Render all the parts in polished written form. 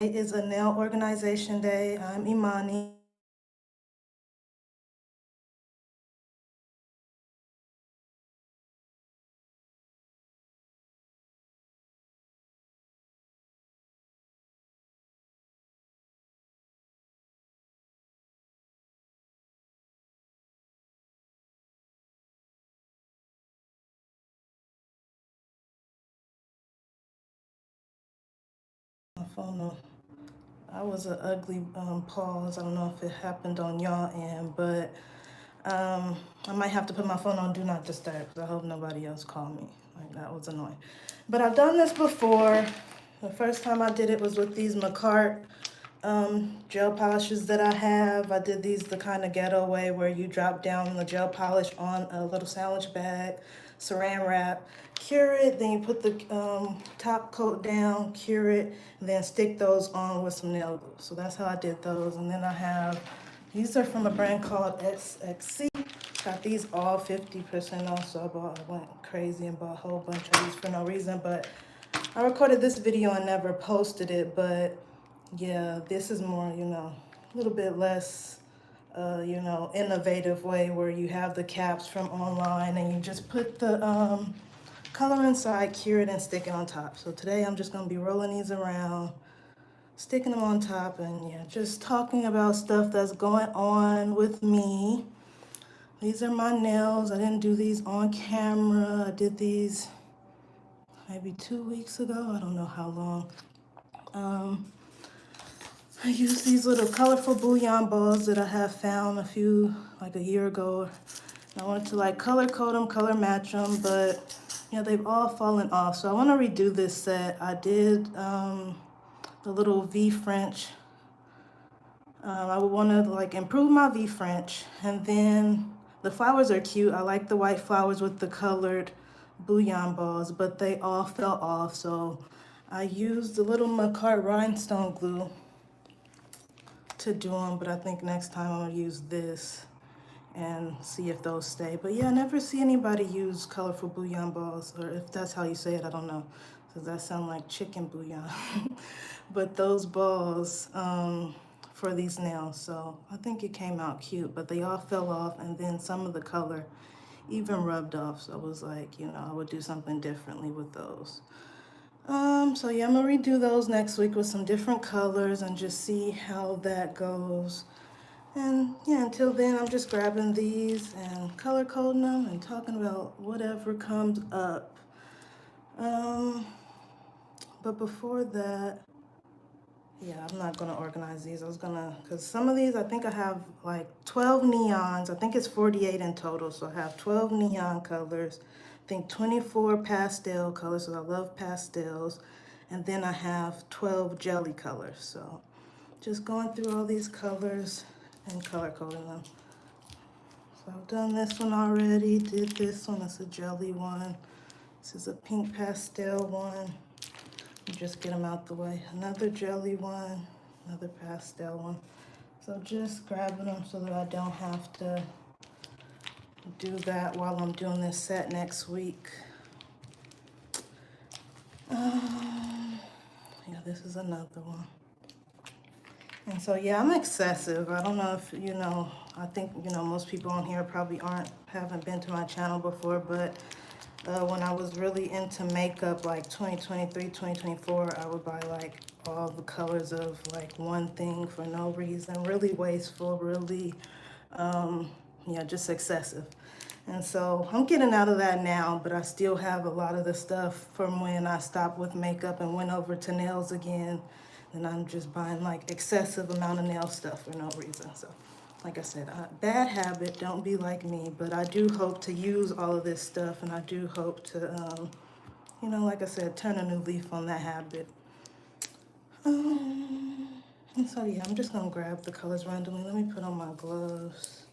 It is a nail organization day. I'm Imani. My phone. I was an ugly pause. I don't know if it happened on y'all end, but I might have to put my phone on Do Not Disturb because I hope nobody else called me. Like that was annoying. But I've done this before. The first time I did it was with these McCart gel polishes that I have. I did these the kind of ghetto way where you drop down the gel polish on a little sandwich bag, saran wrap, cure it, then you put the top coat down, cure it, and then stick those on with some nail glue. So that's how I did those. And then I have, these are from a brand called SXC. Got these all 50% off, so I went crazy and bought a whole bunch of these for no reason. But I recorded this video and never posted it, but yeah, this is more, a little bit less, innovative way where you have the caps from online and you just put the color inside, cure it, and stick it on top. So today I'm just gonna be rolling these around, sticking them on top, and yeah, just talking about stuff that's going on with me. These are my nails. I didn't do these on camera. I did these maybe 2 weeks ago. I don't know how long. Um, I use these little colorful bouillon balls that I have found like a year ago. I wanted to like color code them, color match them, but yeah, they've all fallen off. So I want to redo this set. I did the little V French. I would want to like improve my V French, and then the flowers are cute. I like the white flowers with the colored bouillon balls, but they all fell off. So I used the little McCart rhinestone glue to do them, but I think next time I'm gonna use this and see if those stay. But yeah, I never see anybody use colorful bouillon balls, or if that's how you say it, I don't know. Does that sound like chicken bouillon? But those balls for these nails, so I think it came out cute, but they all fell off, and then some of the color even rubbed off. So I was like, I would do something differently with those. So yeah, I'm gonna redo those next week with some different colors and just see how that goes. And yeah, until then, I'm just grabbing these and color coding them and talking about whatever comes up. Um, but before that, yeah, I'm not gonna organize these. Cause some of these, I think I have like 12 neons. I think it's 48 in total. So I have 12 neon colors. I think 24 pastel colors, so I love pastels. And then I have 12 jelly colors. So just going through all these colors and color coding them. So I've done this one already, did this one, it's a jelly one. This is a pink pastel one. Just get them out the way. Another jelly one, another pastel one. So just grabbing them so that I don't have to do that while I'm doing this set next week. Yeah, this is another one. And so yeah, I'm excessive. I don't know if I think most people on here probably haven't been to my channel before, but when I was really into makeup, like 2023, 2024, I would buy like all the colors of like one thing for no reason, really wasteful, really, yeah, just excessive. And so I'm getting out of that now, but I still have a lot of the stuff from when I stopped with makeup and went over to nails again. And I'm just buying like excessive amount of nail stuff for no reason. So like I said, bad habit, don't be like me, but I do hope to use all of this stuff, and I do hope to, like I said, turn a new leaf on that habit. And so yeah, I'm just gonna grab the colors randomly. Let me put on my gloves.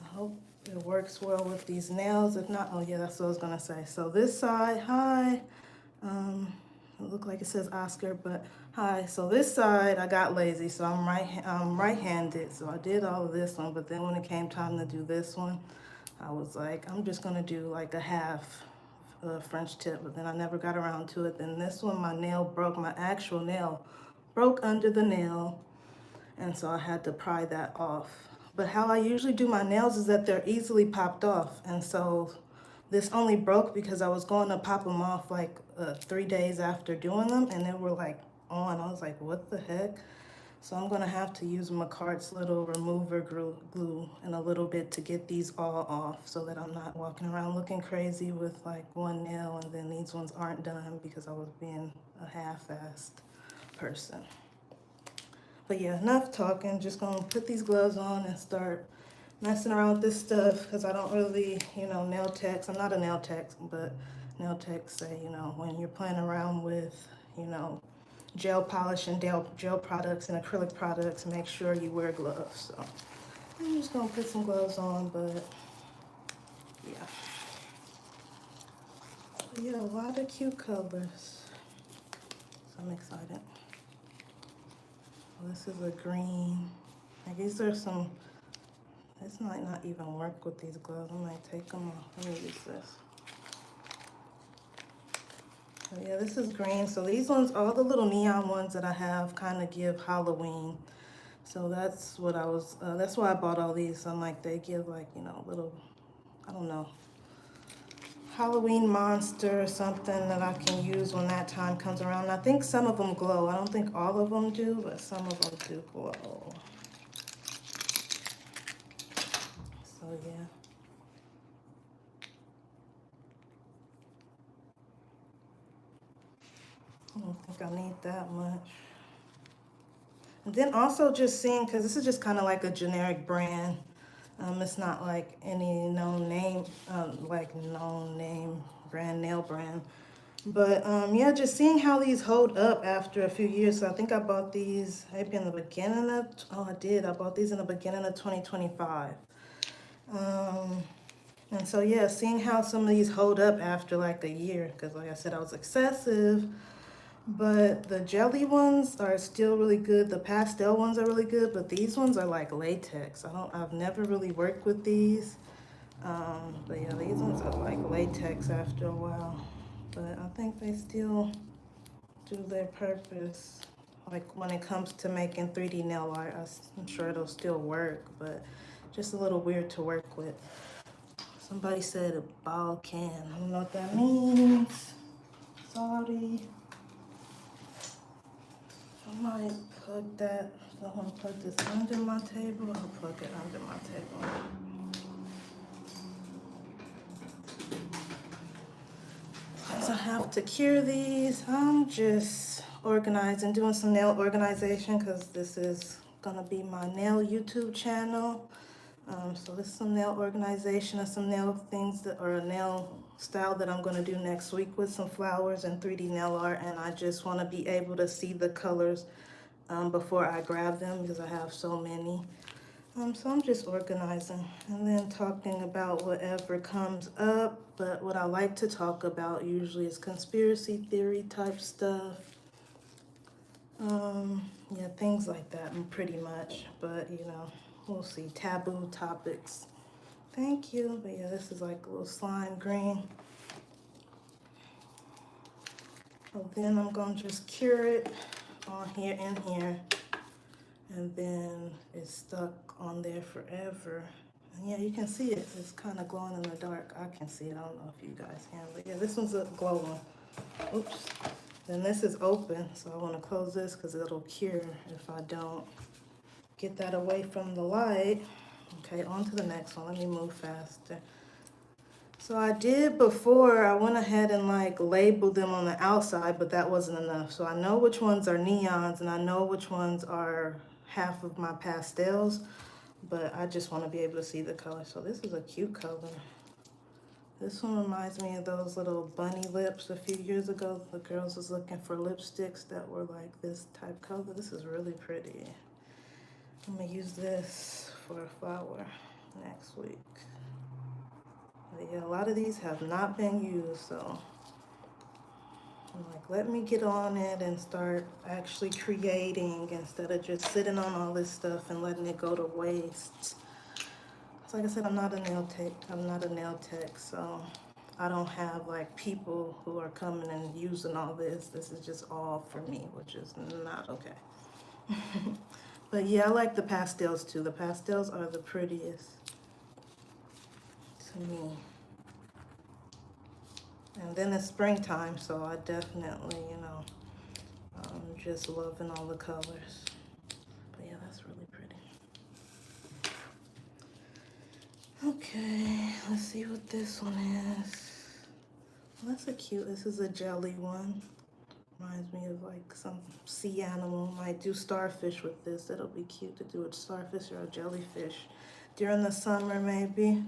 I hope it works well with these nails. If not, oh yeah, that's what I was gonna say. So this side, hi. It looked like it says Oscar, but hi. So this side, I got lazy, so I'm right-handed. So I did all of this one, but then when it came time to do this one, I was like, I'm just gonna do like a half French tip, but then I never got around to it. Then this one, my nail broke, my actual nail broke under the nail, and so I had to pry that off. But how I usually do my nails is that they're easily popped off, and so this only broke because I was going to pop them off like 3 days after doing them, and they were like on. I was like, what the heck? So I'm gonna have to use McCart's little remover glue in a little bit to get these all off so that I'm not walking around looking crazy with like one nail and then these ones aren't done because I was being a half-assed person. But yeah, enough talking. Just gonna put these gloves on and start messing around with this stuff because I don't really, nail techs. I'm not a nail tech, but nail techs say, when you're playing around with, gel polish and gel products and acrylic products, make sure you wear gloves. So I'm just gonna put some gloves on, but yeah. But yeah, a lot of cute colors. So I'm excited. Well, this is a green. Like these are some, this might not even work with these gloves. I might take them off. Let me use this. So yeah, this is green. So these ones, all the little neon ones that I have kind of give Halloween. So that's what I was, that's why I bought all these. I'm like, they give like, little, I don't know, Halloween monster or something that I can use when that time comes around. And I think some of them glow. I don't think all of them do, but some of them do glow. So yeah. I don't think I need that much. And then also just seeing, because this is just kind of like a generic brand. It's not like any known name, known name brand, nail brand. But yeah, just seeing how these hold up after a few years. So I think I bought these maybe in the beginning of, I bought these in the beginning of 2025. And so yeah, seeing how some of these hold up after like a year, because like I said, I was excessive. But the jelly ones are still really good. The pastel ones are really good, but these ones are like latex. I've never really worked with these. But yeah, these ones are like latex after a while. But I think they still do their purpose. Like when it comes to making 3D nail art, I'm sure it'll still work, but just a little weird to work with. Somebody said a ball can. I don't know what that means. Sorry. I might plug that. So I'm gonna plug this under my table. I'll plug it under my table. Since I have to cure these, I'm just organizing, doing some nail organization because this is gonna be my nail YouTube channel. So this is some nail organization and some nail things that are a nail style that I'm gonna do next week with some flowers and 3D nail art, and I just wanna be able to see the colors before I grab them because I have so many. So I'm just organizing and then talking about whatever comes up. But what I like to talk about usually is conspiracy theory type stuff. Yeah, things like that pretty much. But we'll see. Taboo topics. Thank you. But yeah, this is like a little slime green. So then I'm gonna just cure it on here and here. And then it's stuck on there forever. And yeah, you can see it. It's kind of glowing in the dark. I can see it. I don't know if you guys can. But yeah, this one's a glow one. Oops. Then this is open. So I want to close this because it'll cure if I don't get that away from the light. Okay, on to the next one. Let me move faster. So I did before, I went ahead and like labeled them on the outside, but that wasn't enough. So I know which ones are neons and I know which ones are half of my pastels, but I just want to be able to see the color. So this is a cute color. This one reminds me of those little bunny lips a few years ago. The girls was looking for lipsticks that were like this type color. This is really pretty. I'm gonna use this for a flower next week. But yeah, a lot of these have not been used, so I'm like, let me get on it and start actually creating instead of just sitting on all this stuff and letting it go to waste. So like I said, I'm not a nail tech, so I don't have like people who are coming and using all this. This is just all for me, which is not okay. But yeah, I like the pastels too. The pastels are the prettiest to me. And then it's springtime, so I definitely, I'm just loving all the colors. But yeah, that's really pretty. Okay, let's see what this one is. Well, that's this is a jelly one. Reminds me of like some sea animal. Might do starfish with this. It'll be cute to do a starfish or a jellyfish during the summer maybe.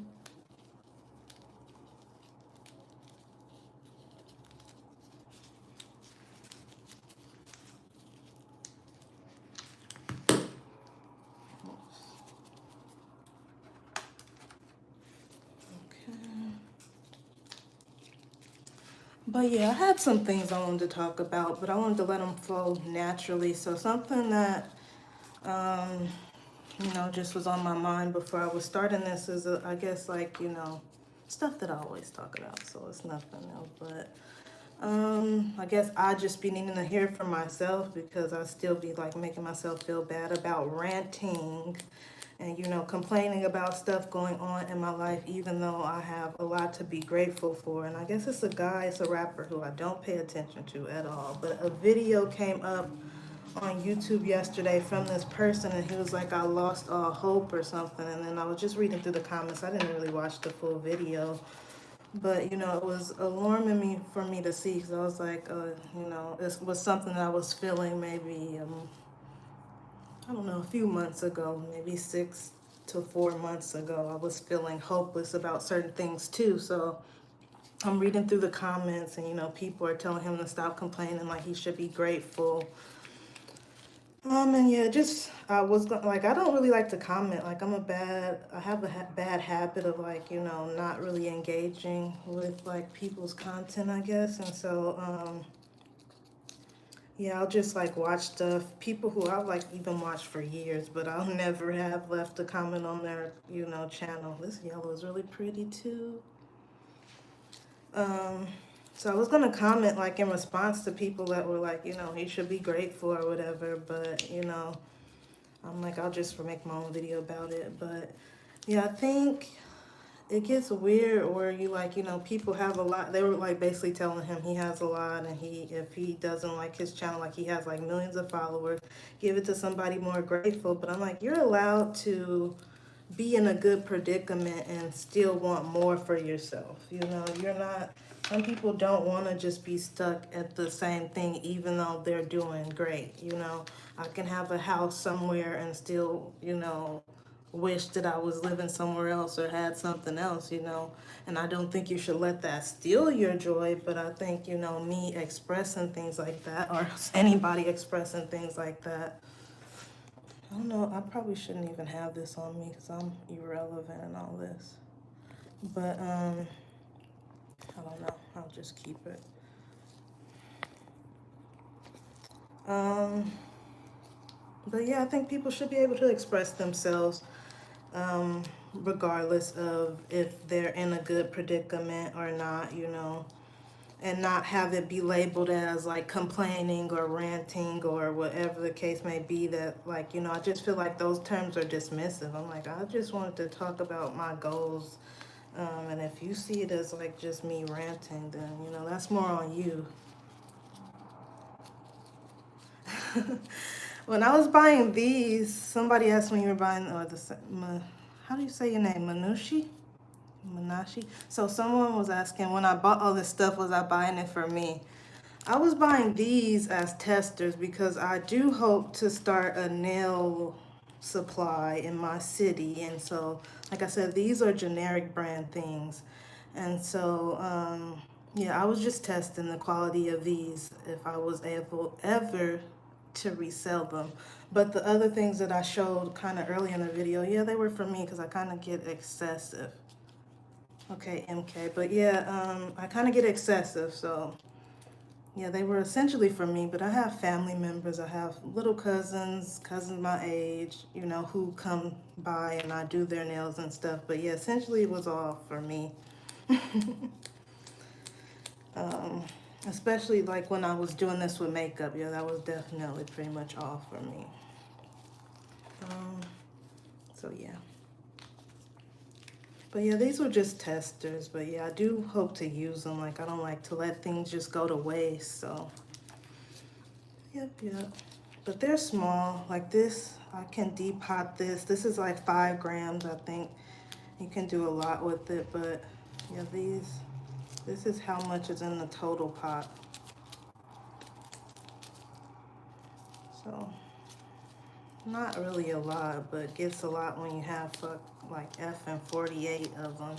Okay. But yeah, I had some things I wanted to talk about, but I wanted to let them flow naturally. So something that, um, just was on my mind before I was starting this is, I guess, like, stuff that I always talk about. So it's nothing else. But I guess I just be needing to hear from myself because I still be like making myself feel bad about ranting and complaining about stuff going on in my life, even though I have a lot to be grateful for. And I guess it's it's a rapper who I don't pay attention to at all. But a video came up on YouTube yesterday from this person, and he was like, I lost all hope or something. And then I was just reading through the comments. I didn't really watch the full video. But, it was alarming me for me to see because I was like, it was something that I was feeling maybe, I don't know, a few months ago, maybe 6 to 4 months ago. I was feeling hopeless about certain things too. So I'm reading through the comments and, people are telling him to stop complaining, like he should be grateful. And yeah, just like I don't really like to comment. Like I have a bad habit of like not really engaging with like people's content, I guess. And so yeah, I'll just like watch stuff. People who I've like even watched for years, but I'll never have left a comment on their channel. This yellow is really pretty too. Um, so I was gonna comment like in response to people that were like, he should be grateful or whatever, but I'm like, I'll just make my own video about it. But yeah, I think it gets weird where you like, people have a lot. They were like basically telling him he has a lot, and if he doesn't like his channel, like he has like millions of followers, give it to somebody more grateful. But I'm like, you're allowed to be in a good predicament and still want more for yourself. You're not, some people don't want to just be stuck at the same thing even though they're doing great. I can have a house somewhere and still, wish that I was living somewhere else or had something else, and I don't think you should let that steal your joy. But I think, me expressing things like that, or anybody expressing things like that, I don't know, I probably shouldn't even have this on me because I'm irrelevant and all this. But, I don't know. I'll just keep it. But yeah, I think people should be able to express themselves, regardless of if they're in a good predicament or not, and not have it be labeled as like complaining or ranting or whatever the case may be. That like, I just feel like those terms are dismissive. I'm like, I just wanted to talk about my goals. And if you see it as like just me ranting, then, that's more on you. When I was buying these, somebody asked when you were buying, how do you say your name? Manashi? So someone was asking when I bought all this stuff, was I buying it for me? I was buying these as testers because I do hope to start a nail supply in my city. And so, like I said, these are generic brand things. And so, yeah, I was just testing the quality of these if I was able ever to resell them. But the other things that I showed kind of early in the video, yeah, they were for me because I kind of get excessive. Okay, MK. But yeah, I kind of get excessive, so yeah, they were essentially for me. But I have family members. I have little cousins my age, who come by and I do their nails and stuff. But yeah, essentially it was all for me. Um, Especially like when I was doing this with makeup. Yeah, that was definitely pretty much off for me. So yeah. But yeah, these were just testers. But yeah, I do hope to use them. Like, I don't like to let things just go to waste. So, yep, yep. But they're small. Like this, I can depot this. This is like 5 grams, I think. You can do a lot with it. But yeah, this is how much is in the total pot. So, not really a lot, but gets a lot when you have like F and 48 of them.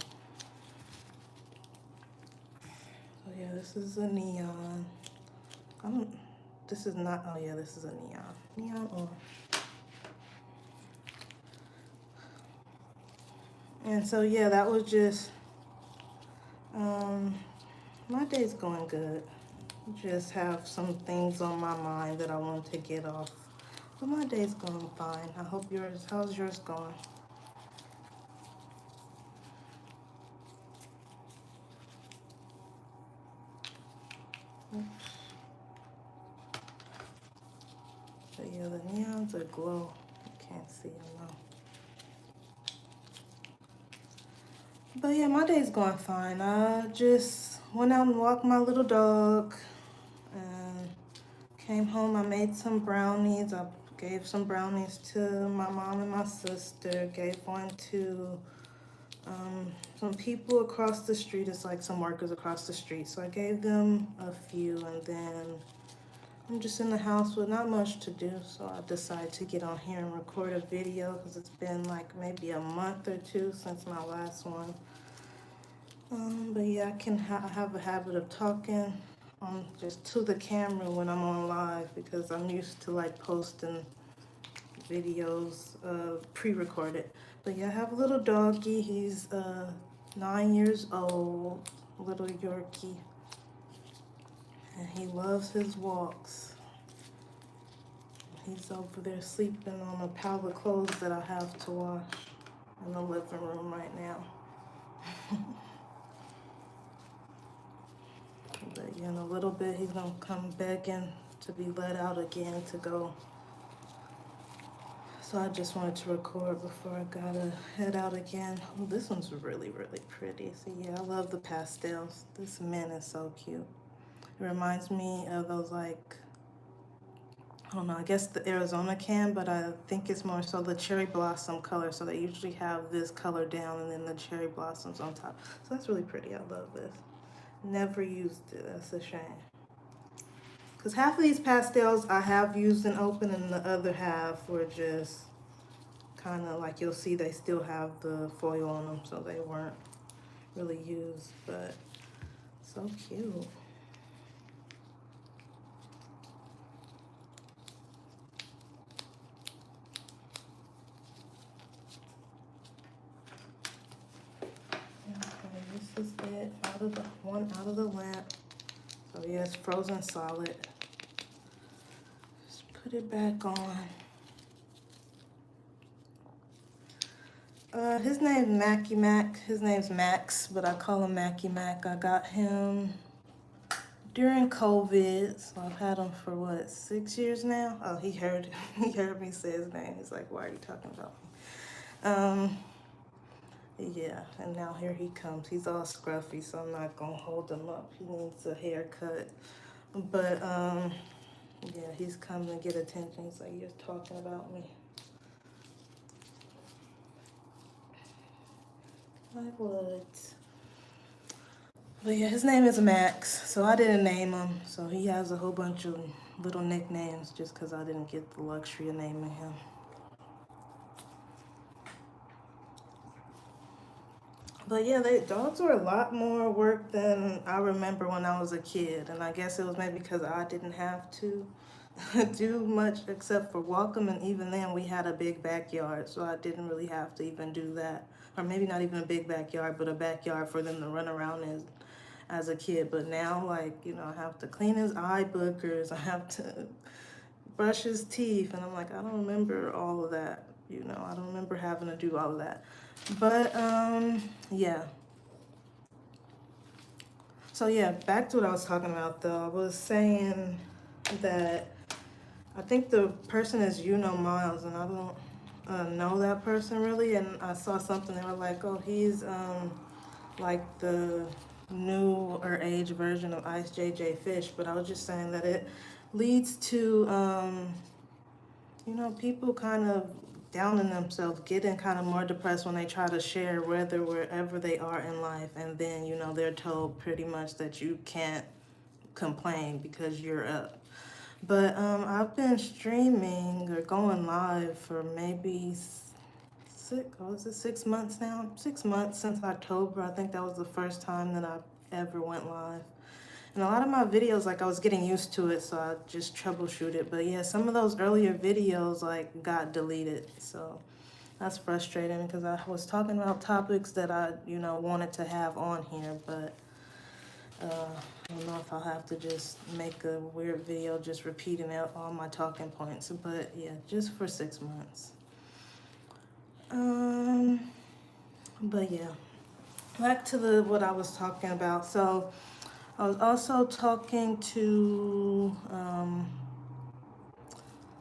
So yeah, this is a neon. This is not, oh yeah, this is a neon. Neon or. And so yeah, that was just, my day's going good. Just have some things on my mind that I want to get off. But my day's going fine. I hope how's yours going? Oops. But yeah, the neons are glow. You can't see them though. But yeah, my day's going fine. I just went out and walked my little dog and came home. I made some brownies. I gave some brownies to my mom and my sister. Gave one to some people across the street. It's like some workers across the street. So I gave them a few, and then I'm just in the house with not much to do. So I decided to get on here and record a video because it's been like maybe a month or two since my last one. But yeah, I have a habit of talking just to the camera when I'm on live because I'm used to like posting videos pre-recorded. But yeah, I have a little doggy. He's 9 years old, little Yorkie, and he loves his walks. He's over there sleeping on a pile of clothes that I have to wash in the living room right now. But yeah, in a little bit, he's gonna come begging to be let out again to go. So I just wanted to record before I gotta head out again. Oh, this one's really, really pretty. So yeah, I love the pastels. This mint is so cute. It reminds me of those like, I don't know, I guess the Arizona can, but I think it's more so the cherry blossom color. So they usually have this color down and then the cherry blossoms on top. So that's really pretty. I love this. Never used it. That's a shame. Because half of these pastels I have used and opened, and the other half were just kind of like, you'll see they still have the foil on them, so they weren't really used, but so cute. Okay, this is it, out of the lamp. So yeah, it's frozen solid. Just put it back on. His name's Mackie Mac. His name's Max, but I call him Mackie Mac. I got him during COVID, so I've had him for what, 6 years now? Oh, he heard me say his name. He's like, "Why are you talking about me?" Yeah, and now here he comes. He's all scruffy, so I'm not gonna hold him up. He needs a haircut. But yeah, he's coming to get attention. He's like, "You're talking about me." I would. But yeah, his name is Max, so I didn't name him. So he has a whole bunch of little nicknames just because I didn't get the luxury of naming him. But yeah, dogs were a lot more work than I remember when I was a kid. And I guess it was maybe because I didn't have to do much except for walk them. And even then, we had a big backyard, so I didn't really have to even do that. Or maybe not even a big backyard, but a backyard for them to run around in as a kid. But now, like, I have to clean his eye boogers. I have to brush his teeth. And I'm like, I don't remember all of that. I don't remember having to do all of that. But, yeah. So yeah, back to what I was talking about though. I was saying that I think the person is Miles, and I don't know that person really. And I saw something, they were like, oh, he's like the newer age version of Ice JJ Fish. But I was just saying that it leads to people kind of downing themselves, getting kind of more depressed when they try to share wherever they are in life, and then they're told pretty much that you can't complain because you're up. But I've been streaming or going live for maybe 6 months now? 6 months since October. I think that was the first time that I ever went live. And a lot of my videos, like, I was getting used to it, so I just troubleshoot it. But yeah, some of those earlier videos, like, got deleted. So that's frustrating because I was talking about topics that I, wanted to have on here. But I don't know if I'll have to just make a weird video just repeating out all my talking points. But yeah, just for 6 months. But yeah, back to what I was talking about. So I was also talking to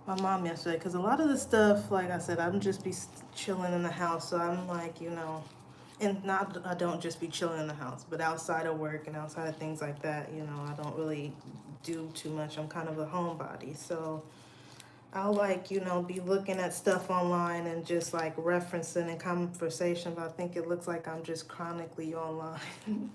my mom yesterday because a lot of the stuff, like I said, I'm just be chilling in the house. So I'm like, and not I don't just be chilling in the house, but outside of work and outside of things like that, I don't really do too much. I'm kind of a homebody, so I'll like, be looking at stuff online and just like referencing in conversation, but I think it looks like I'm just chronically online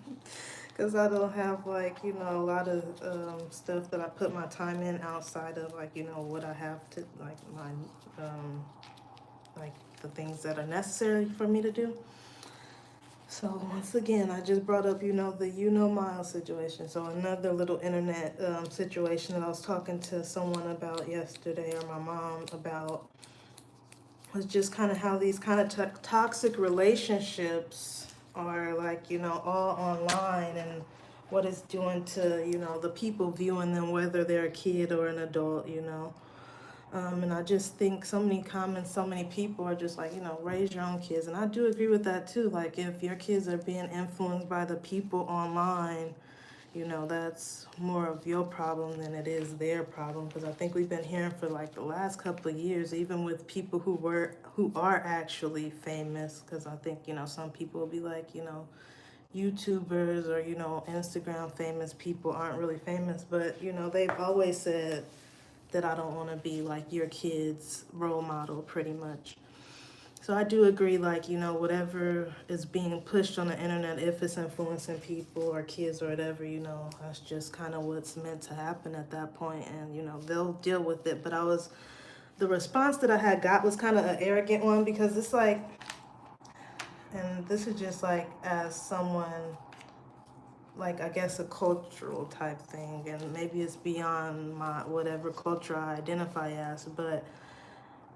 because I don't have like, a lot of stuff that I put my time in outside of like, what I have to like like the things that are necessary for me to do. So once again, I just brought up, the Miles situation. So another little internet situation that I was talking to someone about yesterday, or my mom about, was just kind of how these kind of toxic relationships are like, all online, and what it's doing to, the people viewing them, whether they're a kid or an adult. And I just think so many comments, so many people are just like, raise your own kids. And I do agree with that too. Like, if your kids are being influenced by the people online, that's more of your problem than it is their problem. Because I think we've been hearing for like the last couple of years, even with people who are actually famous. Because I think, some people will be like, YouTubers or, Instagram famous people aren't really famous. But, they've always said that I don't want to be like your kid's role model, pretty much. So I do agree, like, whatever is being pushed on the internet, if it's influencing people or kids or whatever, that's just kind of what's meant to happen at that point, and, they'll deal with it. But the response that I had got was kind of an arrogant one, because it's like, and this is just like, as someone, like, I guess a cultural type thing, and maybe it's beyond my whatever culture I identify as, but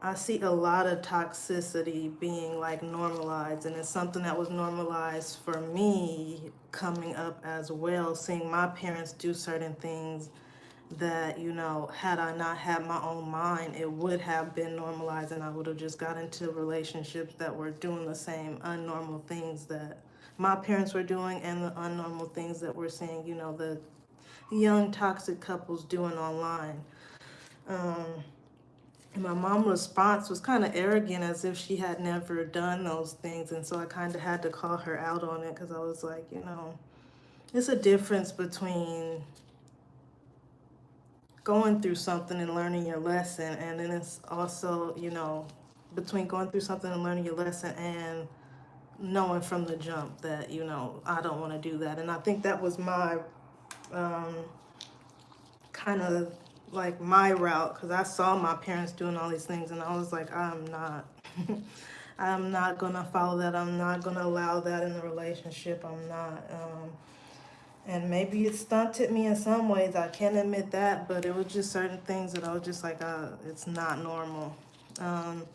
I see a lot of toxicity being like normalized, and it's something that was normalized for me coming up as well, seeing my parents do certain things that, had I not had my own mind, it would have been normalized, and I would have just got into relationships that were doing the same unnormal things that my parents were doing, and the unnormal things that we're seeing, the young toxic couples doing online. And my mom's response was kind of arrogant, as if she had never done those things, and so I kind of had to call her out on it, because I was like, it's a difference between going through something and learning your lesson, and then it's also, between going through something and learning your lesson and knowing from the jump that, I don't want to do that. And I think that was my kind of like my route, because I saw my parents doing all these things, and I was like, I'm not I'm not gonna follow that. I'm not gonna allow that in the relationship. I'm not and maybe it stunted me in some ways, I can't admit that, but it was just certain things that I was just like, it's not normal. And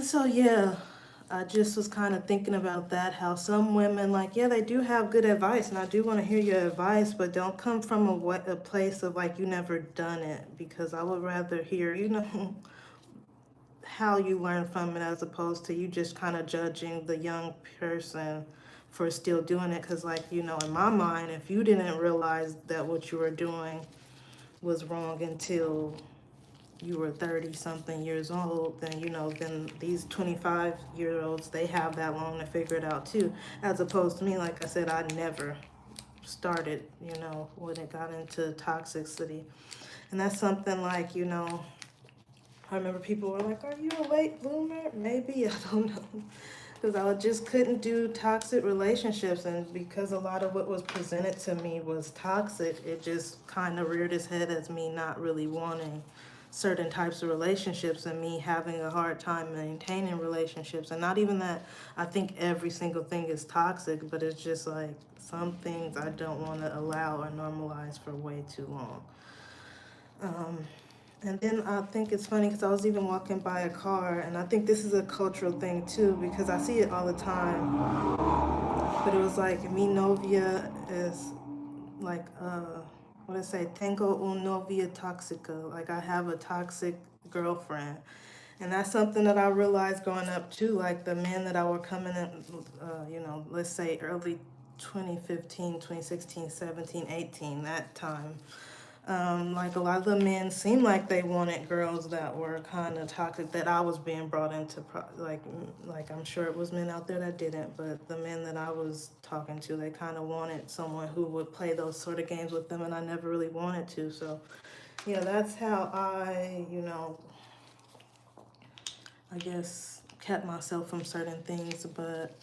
so, yeah, I just was kind of thinking about that, how some women, like, yeah, they do have good advice, and I do want to hear your advice, but don't come from a place of like, you never done it, because I would rather hear, how you learn from it, as opposed to you just kind of judging the young person for still doing it. Because, like, you know, in my mind, if you didn't realize that what you were doing was wrong until you were 30 something years old, then, you know, then these 25-year-olds, they have that long to figure it out too. As opposed to me, like I said, I never started, you know, when it got into toxicity. And that's something like, you know, I remember people were like, are you a late bloomer? Maybe, I don't know. Because I just couldn't do toxic relationships. And because a lot of what was presented to me was toxic, it just kind of reared its head as me not really wanting certain types of relationships and me having a hard time maintaining relationships. And not even that I think every single thing is toxic, but it's just like some things I don't want to allow or normalize for way too long. And then I think it's funny because I was even walking by a car, and I think this is a cultural thing too, because I see it all the time. But it was like, mi novia is like, what did I say? Tengo un novia tóxica. Like, I have a toxic girlfriend. And that's something that I realized growing up too. Like, the men that I were coming in, you know, let's say early 2015, 2016, 17, 18, that time. Like, a lot of the men seemed like they wanted girls that were kind of toxic, that I was being brought into, like I'm sure it was men out there that didn't, but the men that I was talking to, they kind of wanted someone who would play those sort of games with them, and I never really wanted to. So, yeah, that's how I, you know, I guess kept myself from certain things. But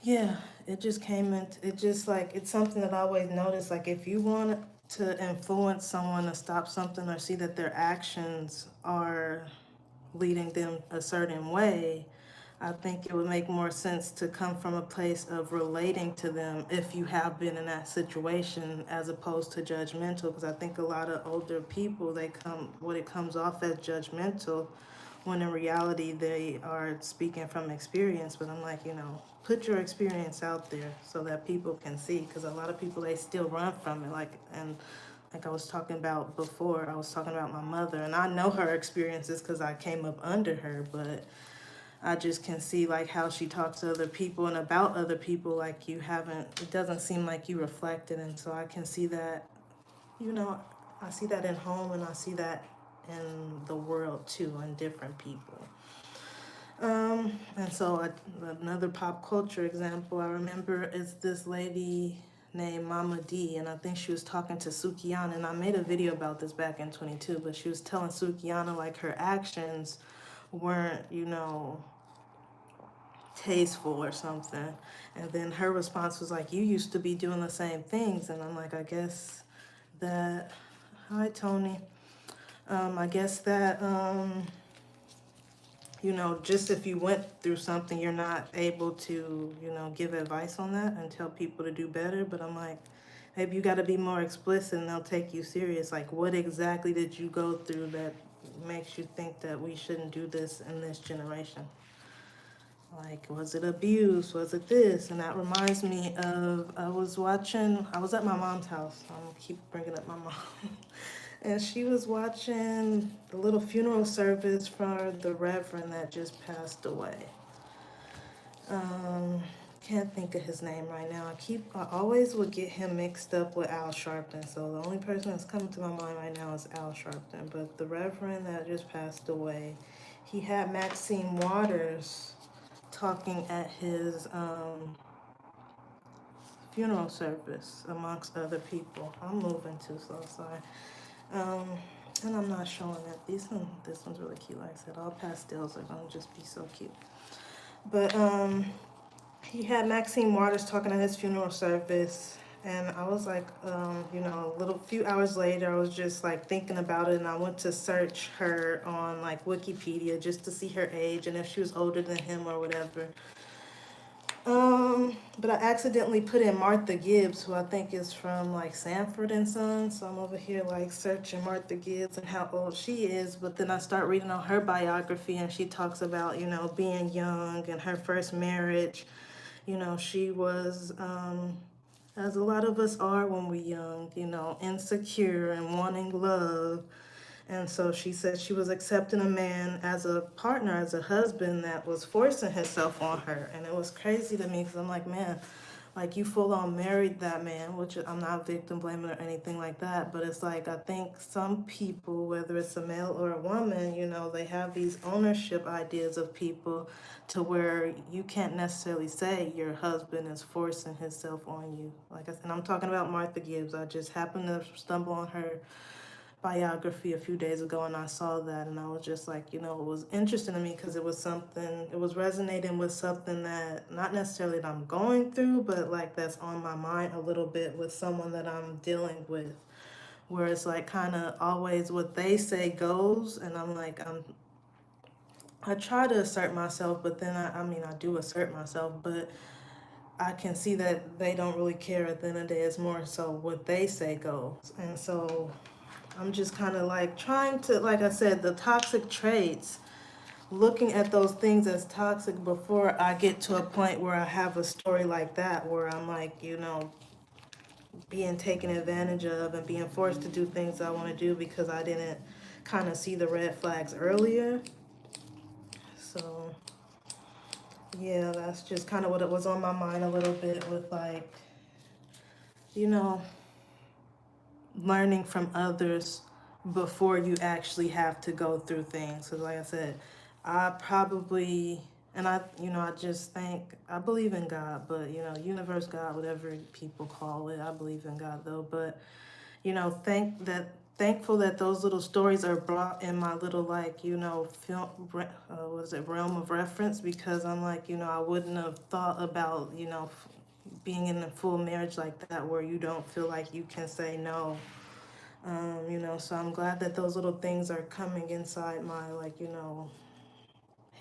yeah, it just came in, it just like, it's something that I always notice. Like, if you want to influence someone to stop something or see that their actions are leading them a certain way, I think it would make more sense to come from a place of relating to them if you have been in that situation, as opposed to judgmental. Because I think a lot of older people, what it comes off as judgmental, when in reality they are speaking from experience. But I'm like, you know, put your experience out there so that people can see. Because a lot of people, they still run from it. Like I was talking about before, I was talking about my mother, and I know her experiences because I came up under her. But I just can see like how she talks to other people and about other people, like it doesn't seem like you reflected. And so I can see that, you know, I see that in home, and I see that in the world too, in different people. And so another pop culture example I remember is this lady named Mama D, and I think she was talking to Sukiyana, and I made a video about this back in 22, but she was telling Sukiyana like her actions weren't, you know, tasteful or something. And then her response was like, you used to be doing the same things. And I'm like, I guess that, hi Tony. I guess that, you know, just if you went through something, you're not able to, you know, give advice on that and tell people to do better. But I'm like, maybe you got to be more explicit and they'll take you serious. Like, what exactly did you go through that makes you think that we shouldn't do this in this generation? Like, was it abuse? Was it this? And that reminds me of, I was at my mom's house. I'm gonna keep bringing up my mom. And she was watching the little funeral service for the Reverend that just passed away. Can't think of his name right now. I always would get him mixed up with Al Sharpton. So the only person that's coming to my mind right now is Al Sharpton. But the Reverend that just passed away, he had Maxine Waters talking at his funeral service amongst other people. I'm moving too slow, sorry. And I'm not showing it. This one's really cute. Like I said, all pastels are gonna just be so cute. But he had Maxine Waters talking at his funeral service, and I was like, you know, few hours later, I was just like thinking about it, and I went to search her on like Wikipedia just to see her age and if she was older than him or whatever. But I accidentally put in Martha Gibbs, who I think is from like Sanford and Son. So I'm over here like searching Martha Gibbs and how old she is. But then I start reading on her biography, and she talks about, you know, being young and her first marriage. You know, she was, as a lot of us are when we're young, you know, insecure and wanting love. And so she said she was accepting a man as a partner, as a husband that was forcing himself on her. And it was crazy to me because I'm like, man, like you full on married that man, which I'm not victim blaming or anything like that. But it's like, I think some people, whether it's a male or a woman, they have these ownership ideas of people to where you can't necessarily say your husband is forcing himself on you. Like I said, I'm talking about Martha Gibbs. I just happened to stumble on her biography a few days ago and I saw that and I was just like, it was interesting to me because it was resonating with something that not necessarily that I'm going through, but like that's on my mind a little bit with someone that I'm dealing with, where it's like kind of always what they say goes. And I'm like, I try to assert myself, but then I mean, I do assert myself, but I can see that they don't really care at the end of the day. It's more so what they say goes. And so I'm just kind of like trying to, like I said, the toxic traits, looking at those things as toxic before I get to a point where I have a story like that, where I'm like, being taken advantage of and being forced to do things I want to do because I didn't kind of see the red flags earlier. So, yeah, that's just kind of what it was on my mind a little bit with like, you know, learning from others before you actually have to go through things. Because like I said, I probably, and I just think, I believe in God, but, universe, God, whatever people call it, I believe in God though. But, thankful that those little stories are brought in my little, like, film, realm of reference, because I'm like, I wouldn't have thought about, being in a full marriage like that where you don't feel like you can say no. So I'm glad that those little things are coming inside my, like,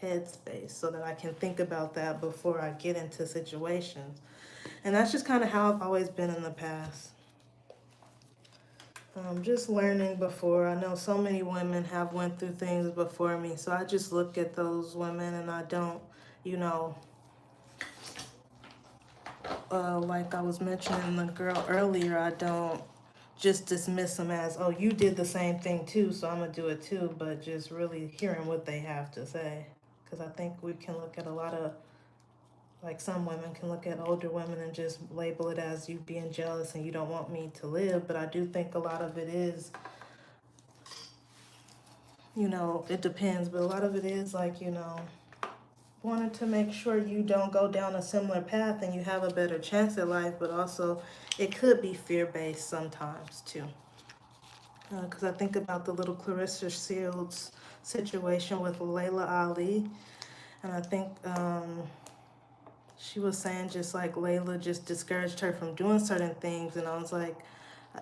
headspace so that I can think about that before I get into situations. And that's just kind of how I've always been in the past. Just learning before. I know so many women have went through things before me, so I just look at those women and I don't, you know, like I was mentioning the girl earlier, I don't just dismiss them as, oh, you did the same thing too, so I'm gonna do it too, but just really hearing what they have to say. Because I think we can look at a lot of, like some women can look at older women and just label it as you being jealous and you don't want me to live, but I do think a lot of it is, it depends, but a lot of it is like, wanted to make sure you don't go down a similar path and you have a better chance at life, but also it could be fear-based sometimes too. Because I think about the little Clarissa Shields situation with Layla Ali, and I think she was saying just like Layla just discouraged her from doing certain things, and I was like,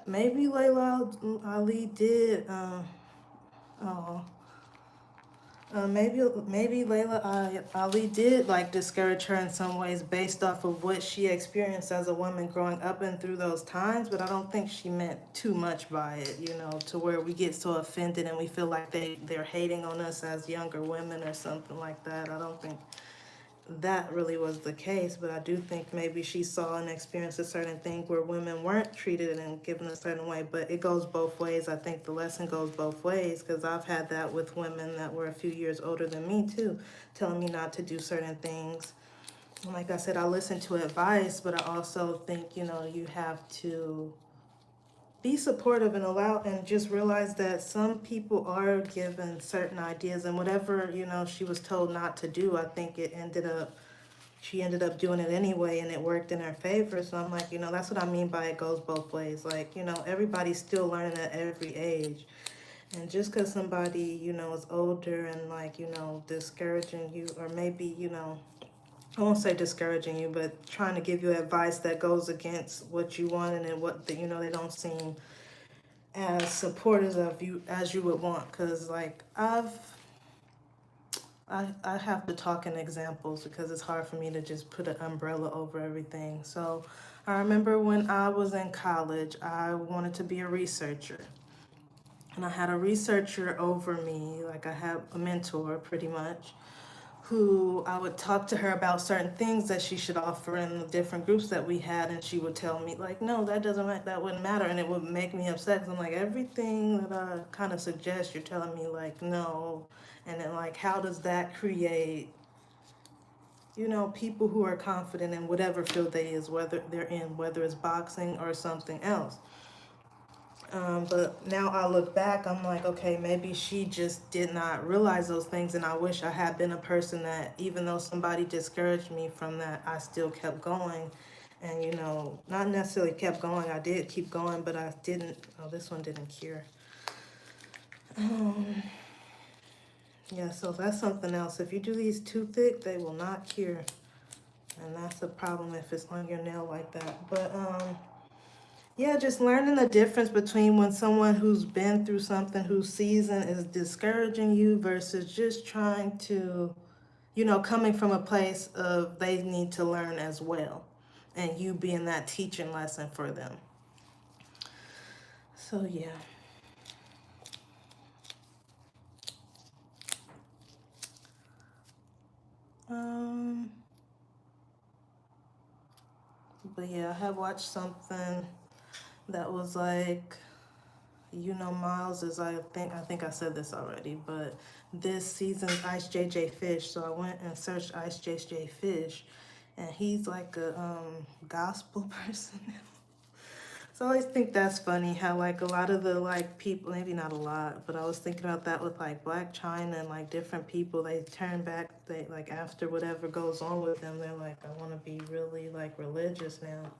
maybe Layla Ali did. Oh, maybe Layla Ali did like discourage her in some ways based off of what she experienced as a woman growing up and through those times, but I don't think she meant too much by it, to where we get so offended and we feel like they're hating on us as younger women or something like that. I don't think that really was the case, but I do think maybe she saw and experienced a certain thing where women weren't treated and given a certain way, but it goes both ways. I think the lesson goes both ways, because I've had that with women that were a few years older than me too, telling me not to do certain things. And like I said, I listen to advice, but I also think, you have to be supportive and allow and just realize that some people are given certain ideas, and whatever, she was told not to do, I think she ended up doing it anyway and it worked in her favor. So I'm like, that's what I mean by it goes both ways. Like, everybody's still learning at every age. And just because somebody, is older and like, discouraging you, or maybe, I won't say discouraging you, but trying to give you advice that goes against what you want and what, they don't seem as supportive of you as you would want. Because, like, I have to talk in examples because it's hard for me to just put an umbrella over everything. So I remember when I was in college, I wanted to be a researcher. And I had a researcher over me, like I had a mentor pretty much, who I would talk to her about certain things that she should offer in the different groups that we had, and she would tell me like, no, that doesn't that wouldn't matter, and it would make me upset because I'm like, everything that I kind of suggest, you're telling me like no, and then like, how does that create, you know, people who are confident in whatever field they is, whether they're in, whether it's boxing or something else. But now I look back, I'm like, okay, maybe she just did not realize those things. And I wish I had been a person that, even though somebody discouraged me from that, I still kept going. And, you know, not necessarily kept going. I did keep going, but I didn't. Oh, this one didn't cure. Yeah, so that's something else. If you do these too thick, they will not cure. And that's a problem if it's on your nail like that. But, yeah, just learning the difference between when someone who's been through something, who's seasoned, is discouraging you versus just trying to, you know, coming from a place of they need to learn as well, and you being that teaching lesson for them. So, yeah. But yeah, I have watched something that was like, you know, Miles is, I think I said this already, but this season's Ice JJ Fish. So I went and searched Ice JJ Fish, and he's like a gospel person. So I always think that's funny how like a lot of the like people, maybe not a lot, but I was thinking about that with like Black China and like different people, they turn back, they like after whatever goes on with them, they're like, I want to be really like religious now.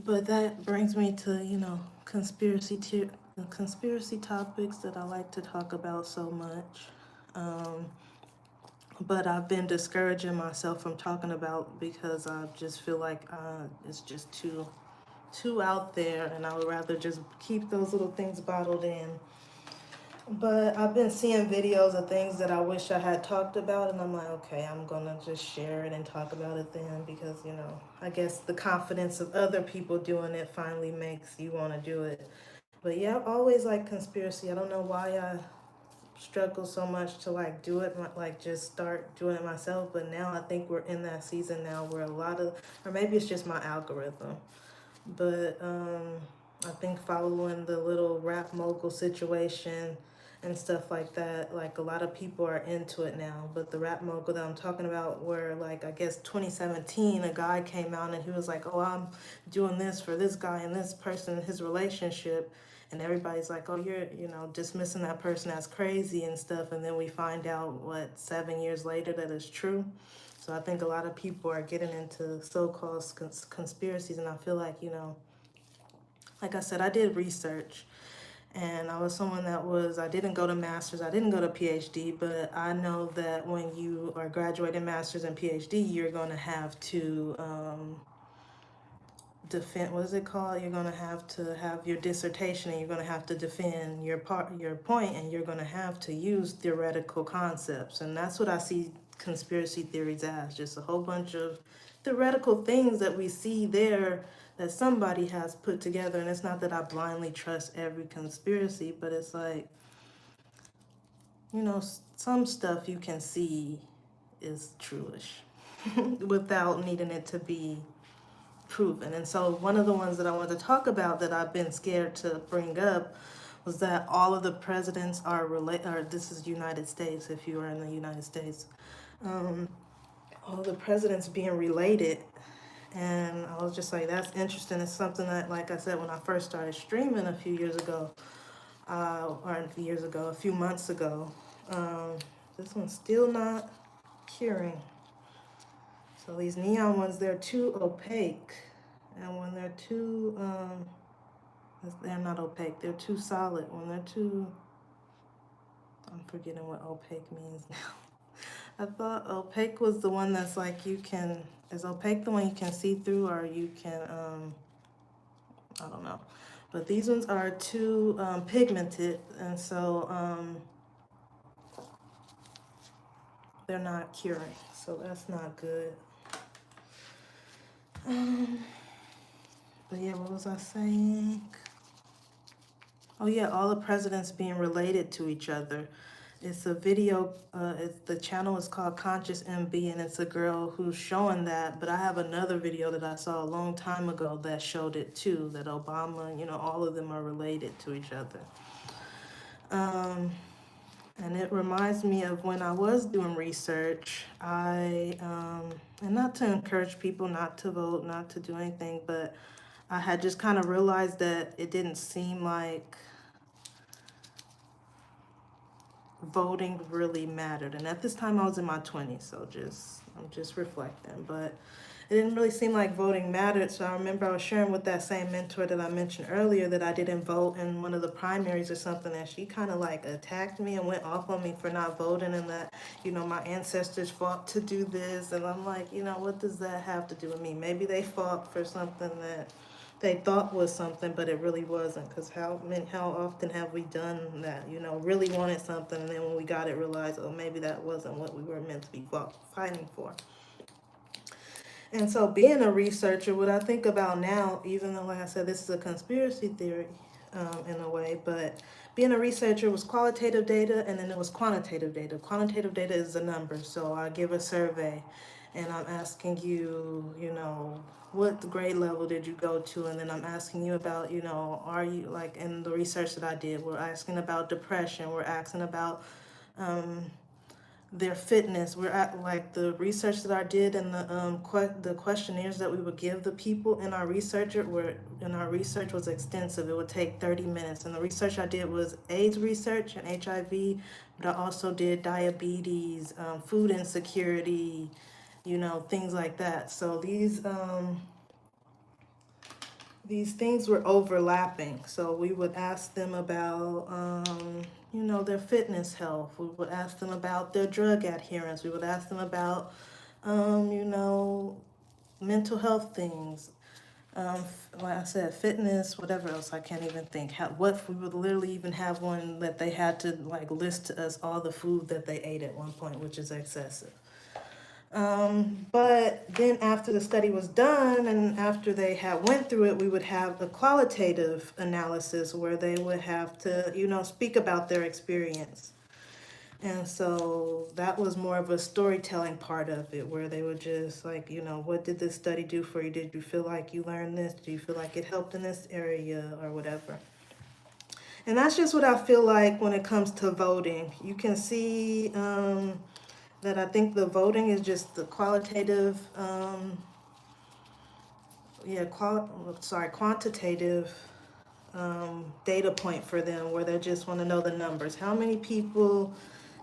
But that brings me to, you know, conspiracy topics that I like to talk about so much. But I've been discouraging myself from talking about because I just feel like it's just too out there, and I would rather just keep those little things bottled in. But I've been seeing videos of things that I wish I had talked about, and I'm like, okay, I'm gonna just share it and talk about it then, because, you know, I guess the confidence of other people doing it finally makes you want to do it. But yeah, I've always like conspiracy. I don't know why I struggle so much to like do it, like just start doing it myself. But now I think we're in that season now where a lot of, or maybe it's just my algorithm, but I think following the little rap mogul situation and stuff like that, like a lot of people are into it now. But the rap mogul that I'm talking about, where like I guess 2017, a guy came out and he was like, oh, I'm doing this for this guy and this person in his relationship, and everybody's like, oh, you're, you know, dismissing that person as crazy and stuff. And then we find out, what, 7 years later, that it's true. So I think a lot of people are getting into so-called conspiracies, and I feel like, you know, like I said, I did research, and I was someone that was, I didn't go to master's, I didn't go to PhD, but I know that when you are graduating master's and PhD, you're going to have to defend, what is it called? You're going to have your dissertation, and you're going to have to defend your point, and you're going to have to use theoretical concepts. And that's what I see conspiracy theories as, just a whole bunch of theoretical things that we see there that somebody has put together. And it's not that I blindly trust every conspiracy, but it's like, you know, some stuff you can see is truish without needing it to be proven. And so one of the ones that I wanted to talk about that I've been scared to bring up was that all of the presidents are related, or this is United States, if you are in the United States, all the presidents being related. And I was just like, that's interesting. It's something that, like I said, when I first started streaming a few years ago, a few months ago, this one's still not curing. So these neon ones, they're too opaque. And when they're too, they're not opaque, they're too solid. When they're too, I'm forgetting what opaque means now. I thought opaque was the one that's like is opaque the one you can see through, or you can, I don't know. But these ones are too pigmented, and so they're not curing. So that's not good. But yeah, what was I saying? Oh yeah, all the presidents being related to each other. It's a video, the channel is called Conscious MB, and it's a girl who's showing that. But I have another video that I saw a long time ago that showed it too, that Obama, all of them are related to each other. And it reminds me of when I was doing research, and not to encourage people not to vote, not to do anything, but I had just kind of realized that it didn't seem like voting really mattered. And at this time I was in my 20s, so I'm just reflecting, but it didn't really seem like voting mattered. So I remember I was sharing with that same mentor that I mentioned earlier that I didn't vote in one of the primaries or something, and she kind of like attacked me and went off on me for not voting, and that my ancestors fought to do this. And I'm like, what does that have to do with me? Maybe they fought for something that they thought was something, but it really wasn't. Because how often have we done that? Really wanted something, and then when we got it, realized, oh, maybe that wasn't what we were meant to be fighting for. And so, being a researcher, what I think about now, even though, like I said, this is a conspiracy theory in a way, but being a researcher was qualitative data, and then it was quantitative data. Quantitative data is a number. So I give a survey, and I'm asking you, what grade level did you go to? And then I'm asking you about, are you, like in the research that I did, we're asking about depression, we're asking about their fitness. We're at, like, the research that I did, and the questionnaires that we would give the people in our research was extensive. It would take 30 minutes. And the research I did was AIDS research and HIV, but I also did diabetes, food insecurity, things like that. So these things were overlapping. So we would ask them about, their fitness health. We would ask them about their drug adherence. We would ask them about, mental health things. Like I said, fitness, whatever else, I can't even think. What we would literally even have one that they had to like list to us all the food that they ate at one point, which is excessive. But then after the study was done and after they had went through it, we would have a qualitative analysis where they would have to, speak about their experience. And so that was more of a storytelling part of it, where they would just like, what did this study do for you? Did you feel like you learned this? Do you feel like it helped in this area or whatever? And that's just what I feel like when it comes to voting. You can see that I think the voting is just the qualitative, quantitative data point for them, where they just want to know the numbers. How many people,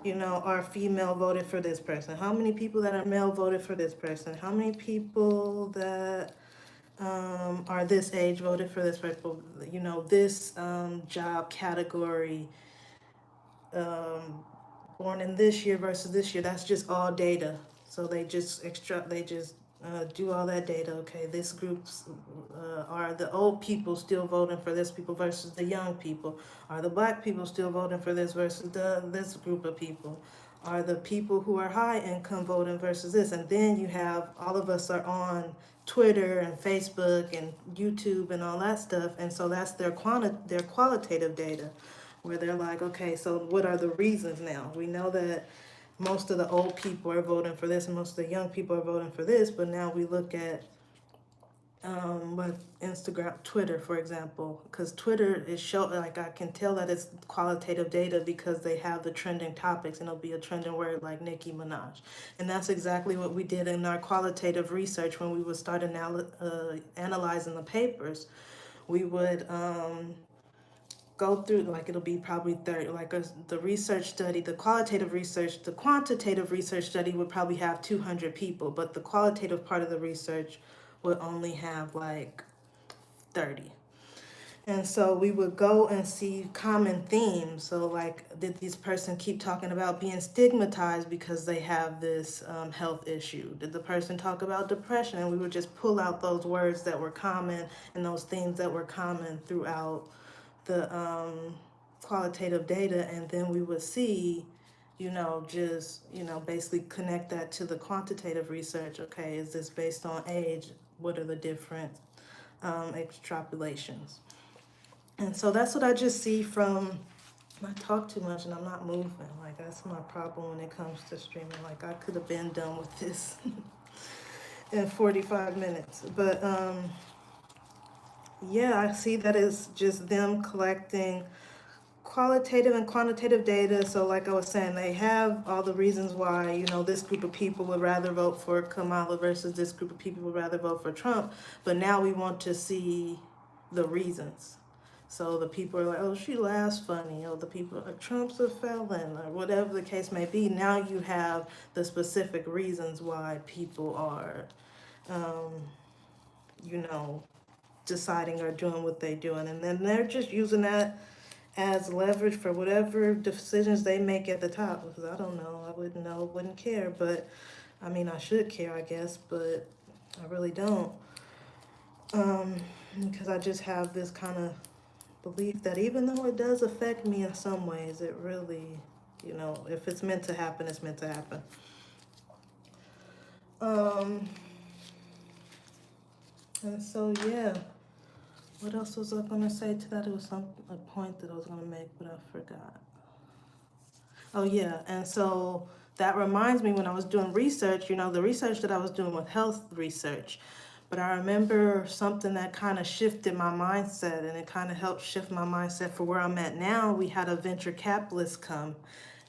are female voted for this person? How many people that are male voted for this person? How many people that are this age voted for this person? This job category, born in this year versus this year. That's just all data. So they just do all that data. Okay, this groups are the old people still voting for this people versus the young people? Are the black people still voting for this versus this group of people? Are the people who are high income voting versus this? And then you have all of us are on Twitter and Facebook and YouTube and all that stuff, and so that's their qualitative data, where they're like, okay, so what are the reasons now? We know that most of the old people are voting for this and most of the young people are voting for this, but now we look at Twitter, for example, because Twitter is like, I can tell that it's qualitative data because they have the trending topics, and it'll be a trending word like Nicki Minaj. And that's exactly what we did in our qualitative research when we would start analyzing the papers. We would go through, like, it'll be probably 30, like the research study, the quantitative research study would probably have 200 people, but the qualitative part of the research would only have like 30. And so we would go and see common themes. So like, did this person keep talking about being stigmatized because they have this health issue? Did the person talk about depression? And we would just pull out those words that were common and those themes that were common throughout the qualitative data, and then we would see, basically connect that to the quantitative research. Okay, is this based on age? What are the different extrapolations? And so that's what I just see from I talk too much and I'm not moving. Like, that's my problem when it comes to streaming. Like, I could have been done with this in 45 minutes. But yeah, I see that it's just them collecting qualitative and quantitative data. So like I was saying, they have all the reasons why, this group of people would rather vote for Kamala versus this group of people would rather vote for Trump. But now we want to see the reasons. So the people are like, oh, she laughs funny. Oh, the people are Trump's a felon, or whatever the case may be. Now you have the specific reasons why people are, um, you know, deciding or doing what they're doing. And then they're just using that as leverage for whatever decisions they make at the top. Because I don't know, I wouldn't know, wouldn't care. But I mean, I should care, I guess, but I really don't. Because I just have this kind of belief that even though it does affect me in some ways, it really, if it's meant to happen, it's meant to happen. And so, yeah. What else was I gonna say to that? It was a point that I was gonna make, but I forgot. Oh yeah, and so that reminds me when I was doing research, the research that I was doing with health research. But I remember something that kind of shifted my mindset, and it kind of helped shift my mindset for where I'm at now. We had a venture capitalist come,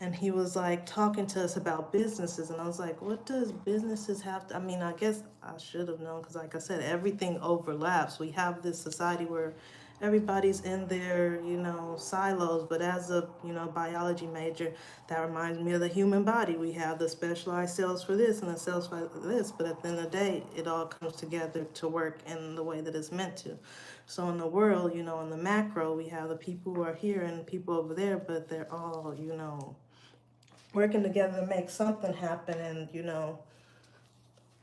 and he was like talking to us about businesses, and I was like, what does businesses have to, I mean, I guess I should have known, because like I said, everything overlaps. We have this society where everybody's in their, silos, but as a, biology major, that reminds me of the human body. We have the specialized cells for this and the cells for this, but at the end of the day, it all comes together to work in the way that it's meant to. So in the world, in the macro, we have the people who are here and people over there, but they're all, working together to make something happen. And,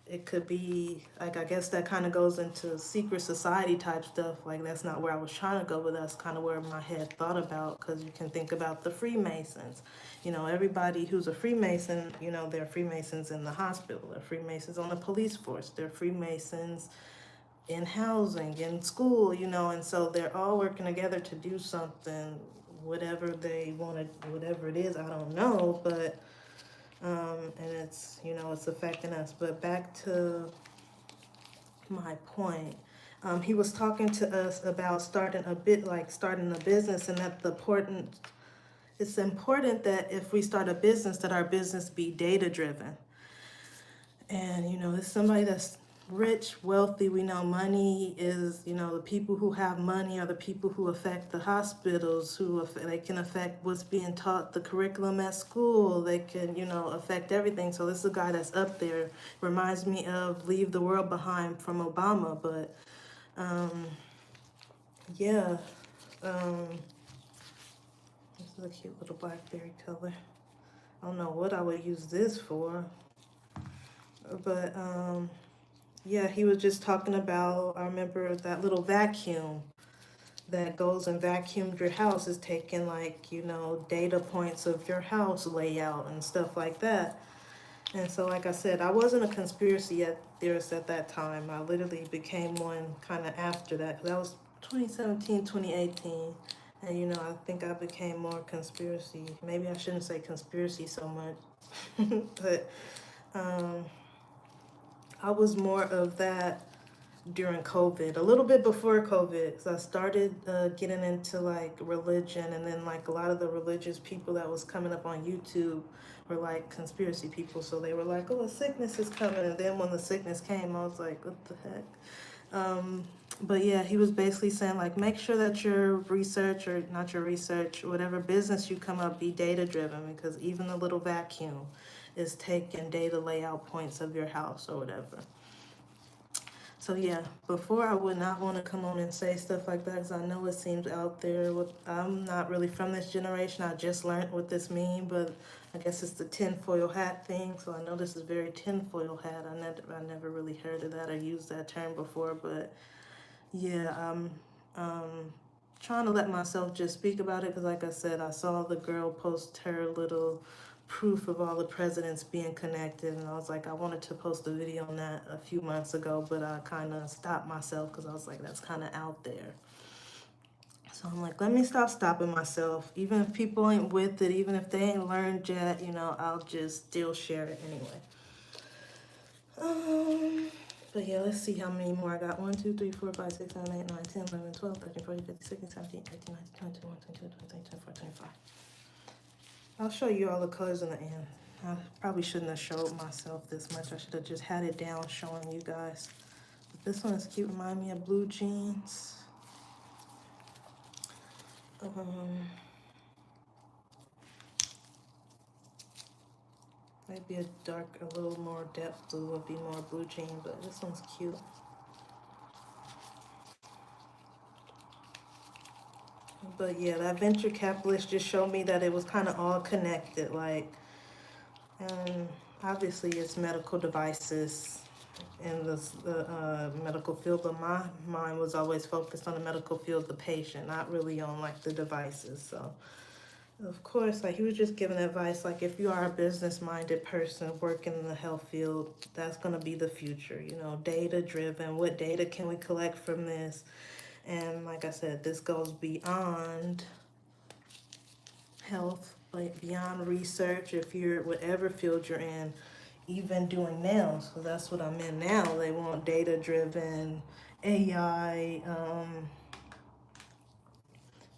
it could be like, I guess that kind of goes into secret society type stuff. Like, that's not where I was trying to go, but that's kind of where my head thought about, because you can think about the Freemasons. Everybody who's a Freemason, they're Freemasons in the hospital, they're Freemasons on the police force, they're Freemasons in housing, in school, and so they're all working together to do something, whatever they want to, whatever it is, I don't know, but and it's, it's affecting us. But back to my point, he was talking to us about starting a business, and that it's important that if we start a business, that our business be data driven. And, it's somebody that's rich, wealthy. We know money is, the people who have money are the people who affect the hospitals, they can affect what's being taught, the curriculum at school. They can, affect everything. So this is a guy that's up there. Reminds me of Leave the World Behind from Obama. But, yeah. This is a cute little blackberry color. I don't know what I would use this for. But, yeah, he was just talking about, I remember that little vacuum that goes and vacuums your house is taking, like, data points of your house layout and stuff like that. And so, like I said, I wasn't a conspiracy theorist at that time. I literally became one kind of after that, because that was 2017, 2018. And, I think I became more conspiracy. Maybe I shouldn't say conspiracy so much. But I was more of that during COVID, a little bit before COVID, because I started getting into like religion, and then like a lot of the religious people that was coming up on YouTube were like conspiracy people. So they were like, oh, a sickness is coming. And then when the sickness came, I was like, what the heck? But yeah, he was basically saying like, make sure that your research, or not your research, whatever business you come up, be data driven, because even the little vacuum is taking data layout points of your house or whatever. So yeah, before I would not want to come on and say stuff like that, because I know it seems out there. I'm not really from this generation. I just learned what this means, but I guess it's the tinfoil hat thing. So I know this is very tinfoil hat. I never really heard of that or used that term before, but yeah, I'm trying to let myself just speak about it, because like I said, I saw the girl post her little proof of all the presidents being connected, and I was like, I wanted to post a video on that a few months ago, but I kind of stopped myself because I was like, that's kind of out there. So I'm like, let me stop stopping myself. Even if people ain't with it, even if they ain't learned yet, I'll just still share it anyway. But yeah, let's see how many more I got. 1, 2, 3, 4, 5, 6, 7, 8, 9, 10, 11, 12, 13, 14, 15, 16, 17, 18, 19, 20, 21, 22, 23, 24, 25. I'll show you all the colors in the end. I probably shouldn't have showed myself this much. I should have just had it down showing you guys. But this one is cute. Remind me of blue jeans. Maybe a little more depth blue would be more blue jean, but this one's cute. But yeah, that venture capitalist just showed me that it was kind of all connected. Like, obviously it's medical devices in the medical field, but my mind was always focused on the medical field, the patient, not really on like the devices. So of course, like he was just giving advice, like if you are a business-minded person working in the health field, that's going to be the future, data-driven. What data can we collect from this? And like I said, this goes beyond health, like beyond research. If you're whatever field you're in, even doing nails, because that's what I'm in now. They want data-driven, AI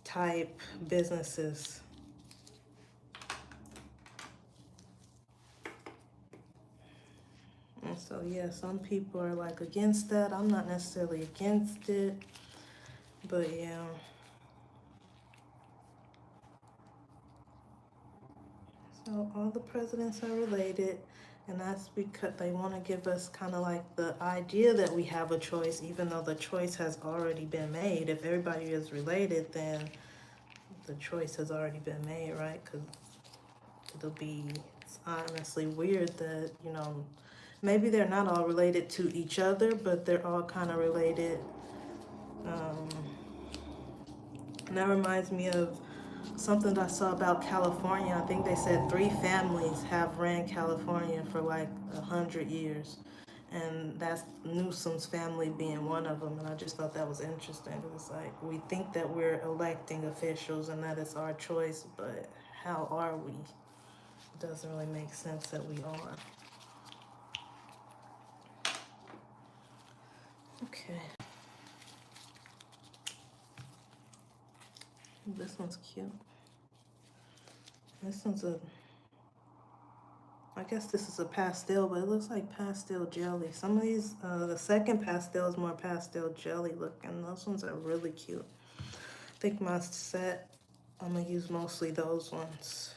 type businesses. And so yeah, some people are like against that. I'm not necessarily against it, but yeah. So all the presidents are related, and that's because they want to give us kind of like the idea that we have a choice, even though the choice has already been made. If everybody is related, then the choice has already been made, right? Because it's honestly weird that, maybe they're not all related to each other, but they're all kind of related. And that reminds me of something that I saw about California. I think they said 3 families have ran California for like 100 years. And that's Newsom's family being one of them. And I just thought that was interesting. Because it's like, we think that we're electing officials and that it's our choice, but how are we? It doesn't really make sense that we are. Okay. This one's cute. This one's I guess this is a pastel, but it looks like pastel jelly. Some of these, the second pastel is more pastel jelly looking. Those ones are really cute. I think my set, I'm gonna use mostly those ones.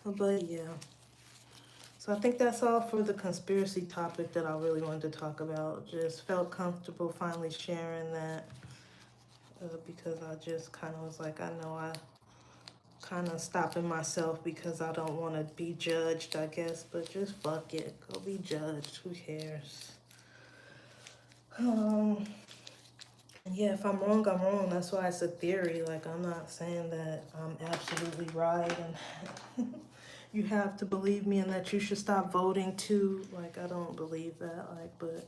But yeah. So I think that's all for the conspiracy topic that I really wanted to talk about. Just felt comfortable finally sharing that because I just kind of was like, I know I kind of stopping myself because I don't want to be judged, I guess, but just fuck it. Go be judged. Who cares? Yeah, if I'm wrong, I'm wrong. That's why it's a theory. Like, I'm not saying that I'm absolutely right and you have to believe me and that you should stop voting too. Like, I don't believe that. Like, but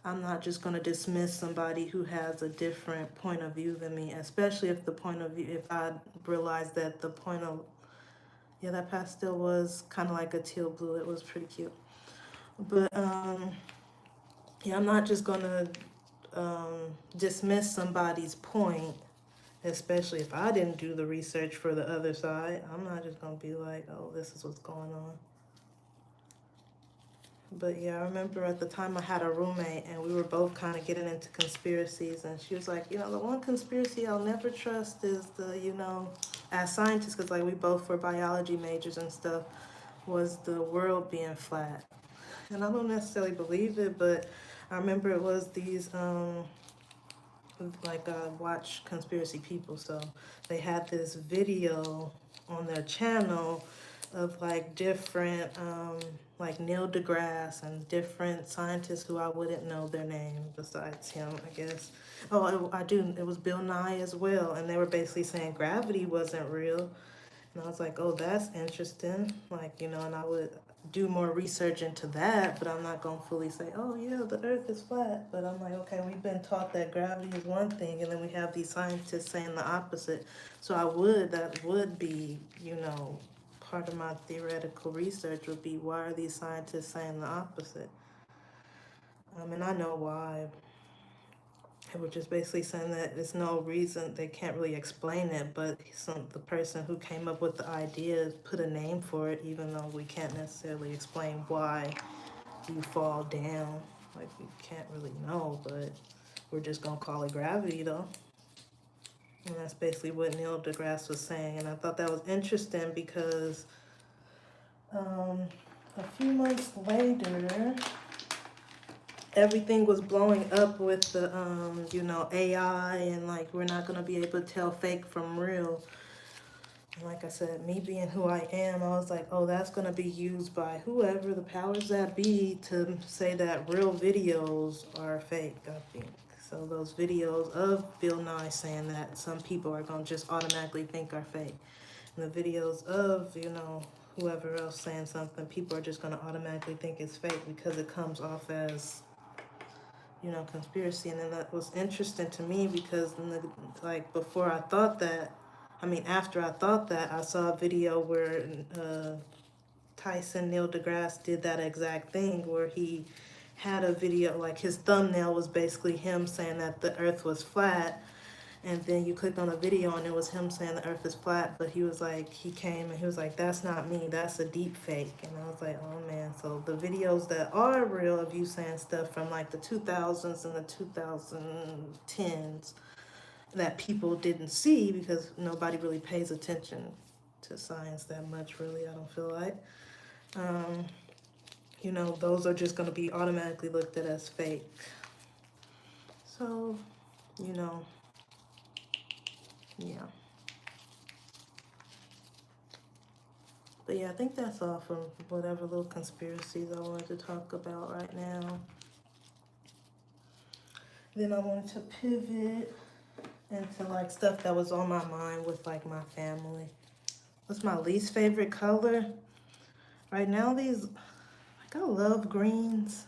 I'm not just going to dismiss somebody who has a different point of view than me, especially if the point of view, if I realize that the point of, yeah, that pastel was kind of like a teal blue. It was pretty cute. But, yeah, I'm not just going to dismiss somebody's point, especially if I didn't do the research for the other side. I'm not just going to be like, oh, this is what's going on. But yeah, I remember at the time I had a roommate and we were both kind of getting into conspiracies. And she was like, the one conspiracy I'll never trust is as scientists, because like we both were biology majors and stuff, was the world being flat. And I don't necessarily believe it, but I remember it was these, watch Conspiracy People. So they had this video on their channel of like different, like Neil deGrasse and different scientists who I wouldn't know their name besides him, I guess. Oh, I do. It was Bill Nye as well. And they were basically saying gravity wasn't real. And I was like, oh, that's interesting. Like, and do more research into that, but I'm not gonna fully say, oh yeah, the earth is flat. But I'm like, okay, we've been taught that gravity is one thing, and then we have these scientists saying the opposite. So that would be, part of my theoretical research would be, why are these scientists saying the opposite? And I know why. They were just basically saying that there's no reason, they can't really explain it, but the person who came up with the idea put a name for it, even though we can't necessarily explain why you fall down. Like, we can't really know, but we're just gonna call it gravity though. And that's basically what Neil deGrasse was saying. And I thought that was interesting because a few months later, everything was blowing up with the AI, and like, we're not gonna be able to tell fake from real. And like I said, me being who I am, I was like, oh, that's gonna be used by whoever the powers that be to say that real videos are fake, I think. So those videos of Bill Nye saying that, some people are gonna just automatically think are fake. And the videos of, whoever else saying something, people are just gonna automatically think it's fake because it comes off as, conspiracy. And then that was interesting to me because before I thought that, after I thought that, I saw a video where Neil deGrasse did that exact thing, where he had a video, like his thumbnail was basically him saying that the earth was flat. And then you clicked on a video and it was him saying the earth is flat, but he was like, he came and he was like, that's not me, that's a deep fake. And I was like, oh man. So the videos that are real of you saying stuff from like the 2000s and the 2010s that people didn't see because nobody really pays attention to science that much, really, I don't feel like. Those are just going to be automatically looked at as fake. So, yeah. But yeah, I think that's all from whatever little conspiracies I wanted to talk about right now. Then I wanted to pivot into like stuff that was on my mind with like my family. What's my least favorite color? Right now, I love greens,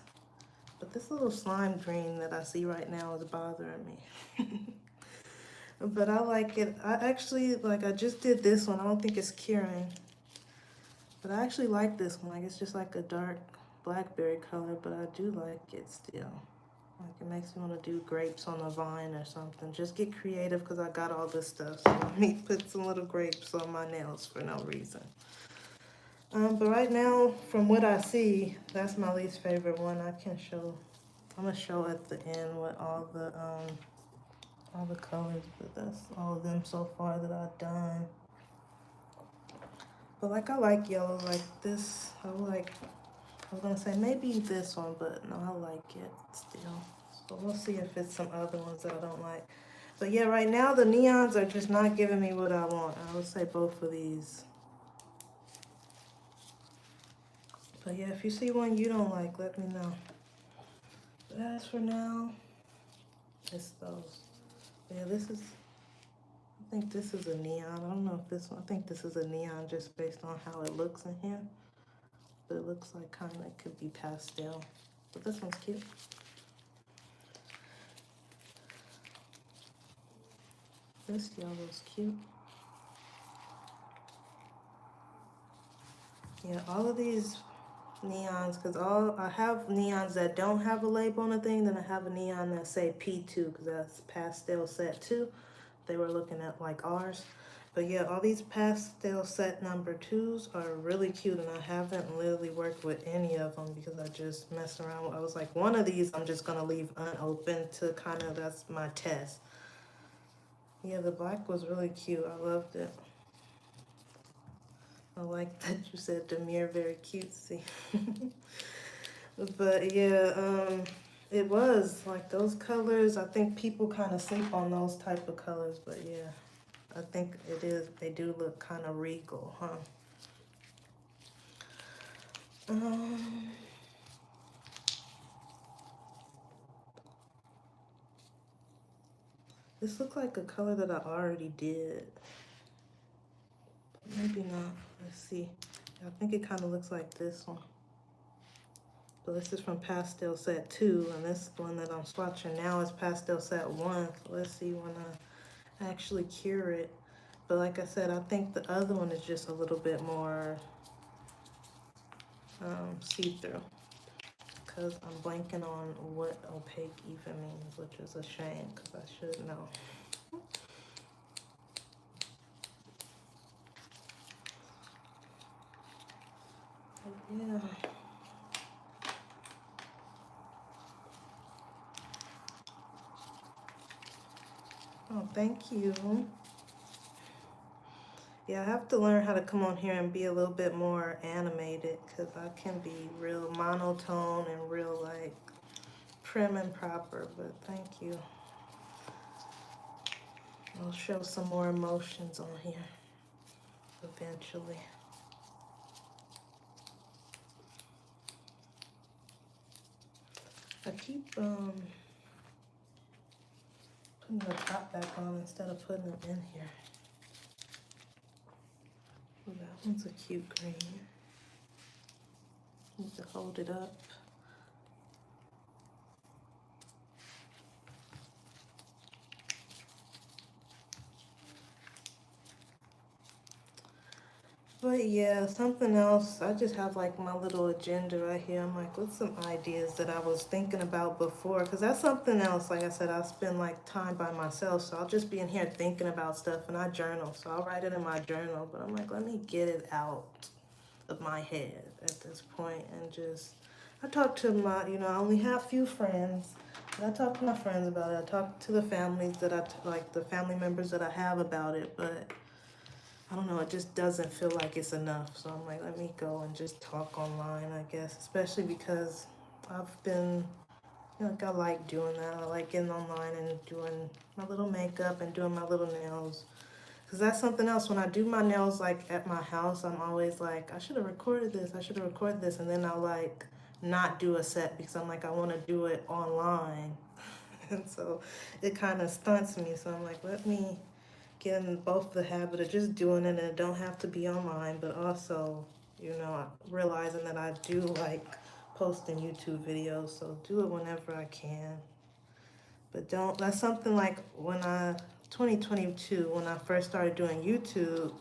but this little slime green that I see right now is bothering me. But I like it. I actually, I just did this one. I don't think it's curing. But I actually like this one. Like, it's just like a dark blackberry color, but I do like it still. Like, it makes me want to do grapes on a vine or something. Just get creative because I got all this stuff. So let me put some little grapes on my nails for no reason. But right now, from what I see, that's my least favorite one. I'm gonna show at the end what all the colors, but that's all of them so far that I've done. But like, I like yellow like this. I was gonna say maybe this one, but no, I like it still. So we'll see if it's some other ones that I don't like. But yeah, right now the neons are just not giving me what I want. I would say both of these. But yeah, if you see one you don't like, let me know. But as for now, it's those. Yeah, I think this is a neon. I don't know if this one, I think this is a neon just based on how it looks in here. But it looks like kind of, it could be pastel. But this one's cute. This yellow's cute. Yeah, all of these neons, because I have neons that don't have a label on the thing, then I have a neon that say P2, because that's pastel set 2. They were looking at like ours. But yeah, all these pastel set number 2s are really cute, and I haven't literally worked with any of them because I just mess around. I was like, one of these I'm just gonna leave unopened to kind of, that's my test. Yeah, the black was really cute. I loved it. I like that you said Demir very cutesy. But yeah, it was like those colors. I think people kind of sleep on those type of colors, but yeah, I think it is. They do look kind of regal, huh? This looks like a color that I already did. Maybe not. Let's see I think it kind of looks like this one. But this is from Pastel Set 2, and this one that I'm swatching now is Pastel Set 1. So let's see when I actually cure it. But like I said, I think the other one is just a little bit more see-through. Because I'm blanking on what opaque even means, which is a shame because I should know. But yeah. Oh, thank you. Yeah, I have to learn how to come on here and be a little bit more animated because I can be real monotone and real like prim and proper, but thank you. I'll show some more emotions on here eventually. I keep putting the top back on instead of putting them in here. Ooh, that one's a cute green. Need to hold it up. But yeah, something else. I just have like my little agenda right here. I'm like, what's some ideas that I was thinking about before? Because that's something else. Like I said, I spend like time by myself. So I'll just be in here thinking about stuff and I journal. So I'll write it in my journal. But I'm like, let me get it out of my head at this point and just, I talk to my, I only have a few friends. And I talk to my friends about it. I talk to the families that like the family members that I have about it. But I don't know, it just doesn't feel like it's enough. So I'm like, let me go and just talk online, I guess. Especially because I've been, like I like doing that. I like getting online and doing my little makeup and doing my little nails. Because that's something else. When I do my nails, like at my house, I'm always like, I should have recorded this. I should have recorded this. And then I'll like not do a set because I'm like, I want to do it online. And so it kind of stunts me. So I'm like, let me get in both the habit of just doing it, and it don't have to be online, but also, realizing that I do like posting YouTube videos, so do it whenever I can. But that's something like 2022, when I first started doing YouTube,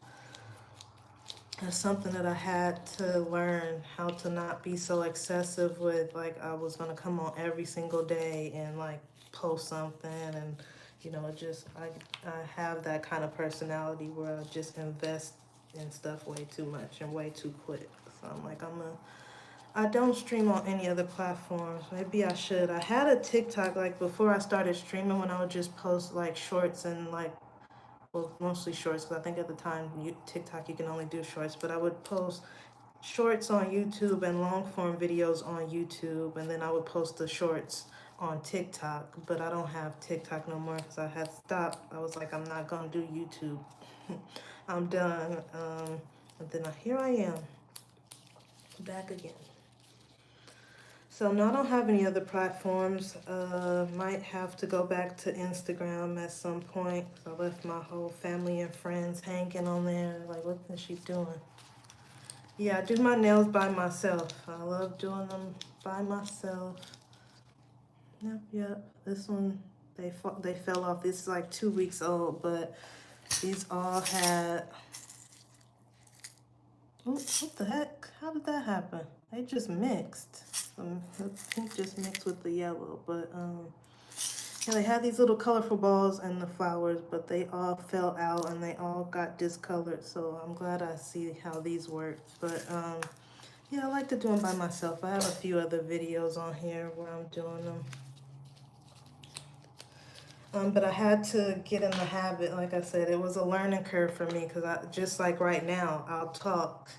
that's something that I had to learn how to not be so excessive with, like I was gonna come on every single day and like post something and I have that kind of personality where I just invest in stuff way too much and way too quick. So I'm like, I don't stream on any other platforms. Maybe I should. I had a TikTok like before I started streaming when I would just post like shorts and like, well, mostly shorts because I think at the time TikTok you can only do shorts, but I would post shorts on YouTube and long form videos on YouTube, and then I would post the shorts on TikTok. But I don't have TikTok no more because I had stopped. I was like, I'm not gonna do YouTube. I'm done. And then here I am, back again. So no, I don't have any other platforms. Might have to go back to Instagram at some point. I left my whole family and friends hanging on there. Like, what is she doing? Yeah, I do my nails by myself. I love doing them by myself. Yep. This one, they fell off. This is like 2 weeks old, but these all had. What the heck? How did that happen? They just mixed. The pink just mixed with the yellow, but yeah, they had these little colorful balls and the flowers, but they all fell out and they all got discolored. So I'm glad I see how these work. But yeah, I like to do them by myself. I have a few other videos on here where I'm doing them. But I had to get in the habit. Like I said, it was a learning curve for me because just like right now, I'll talk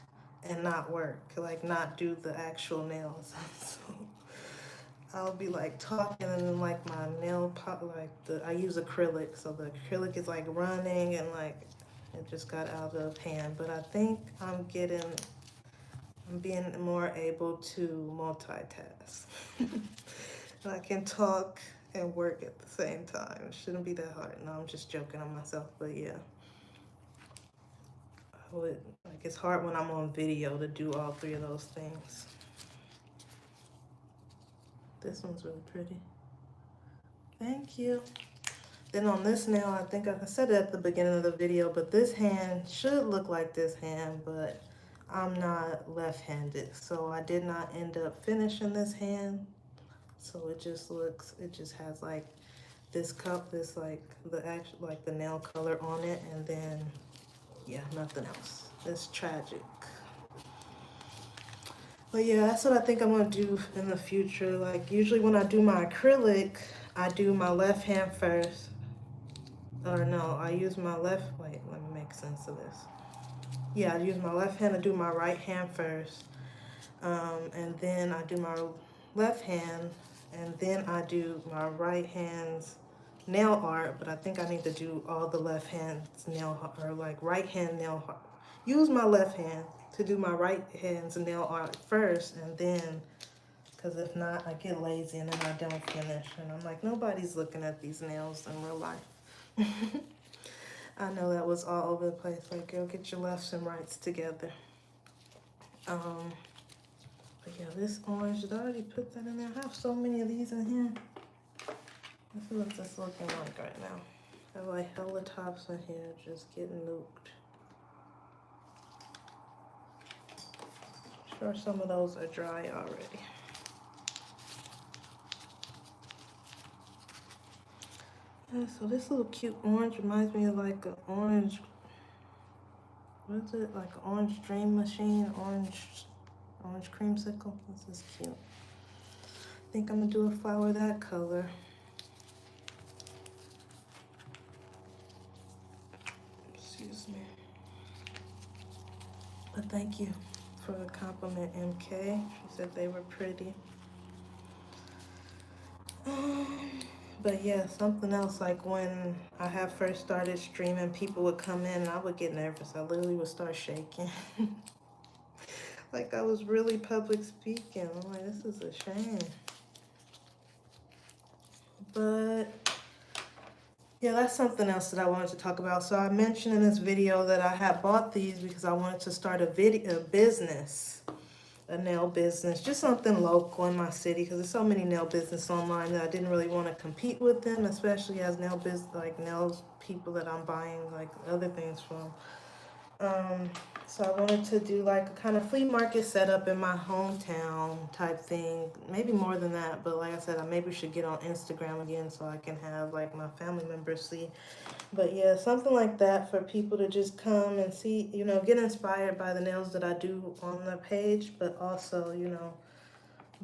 and not work, like not do the actual nails. So I'll be like talking and then like my nail pop, I use acrylic, so the acrylic is like running and like it just got out of hand. But I think I'm being more able to multitask. And I can talk and work at the same time. It shouldn't be that hard. No, I'm just joking on myself, but yeah. like it's hard when I'm on video to do all three of those things. This one's really pretty. Thank you. Then on this nail, I think I said it at the beginning of the video, but this hand should look like this hand, but I'm not left-handed, so I did not end up finishing this hand. So it just has like this cup, this like the nail color on it, and then yeah, nothing else. It's tragic. But yeah, that's what I think I'm gonna do in the future. Like usually when I do my acrylic, I do my left hand first. Or no, I use my left, wait, let me make sense of this. Yeah, I use my left hand to do my right hand first. And then I do my left hand, and then I do my right hand's nail art, but I think I need to do all the left hand's nail, or like right hand nail art. Use my left hand to do my right hand's nail art first, and then, because if not, I get lazy and then I don't finish. And I'm like, nobody's looking at these nails in real life. I know that was all over the place. Like, girl, get your lefts and rights together. But yeah, this orange, did I already put that in there? I have so many of these in here. Let's see what this looking like right now. I have like hella tops in here just getting nuked. Sure, some of those are dry already. Yeah, so this little cute orange reminds me of like an orange, what is it? Like an orange dream machine, orange creamsicle. This is cute. I think I'm gonna do a flower that color. Excuse me. But thank you for the compliment, MK. She said they were pretty. But yeah, something else, like when I had first started streaming, people would come in and I would get nervous. I literally would start shaking. Like I was really public speaking. I'm like, this is a shame. But yeah, that's something else that I wanted to talk about. So I mentioned in this video that I had bought these because I wanted to start a business, a nail business, just something local in my city, because there's so many nail business online that I didn't really want to compete with them, especially as nail people that I'm buying like other things from. So I wanted to do like a kind of flea market setup in my hometown type thing. Maybe more than that, but like I said, I maybe should get on Instagram again so I can have like my family members see. But yeah, something like that for people to just come and see, you know, get inspired by the nails that I do on the page, but also, you know,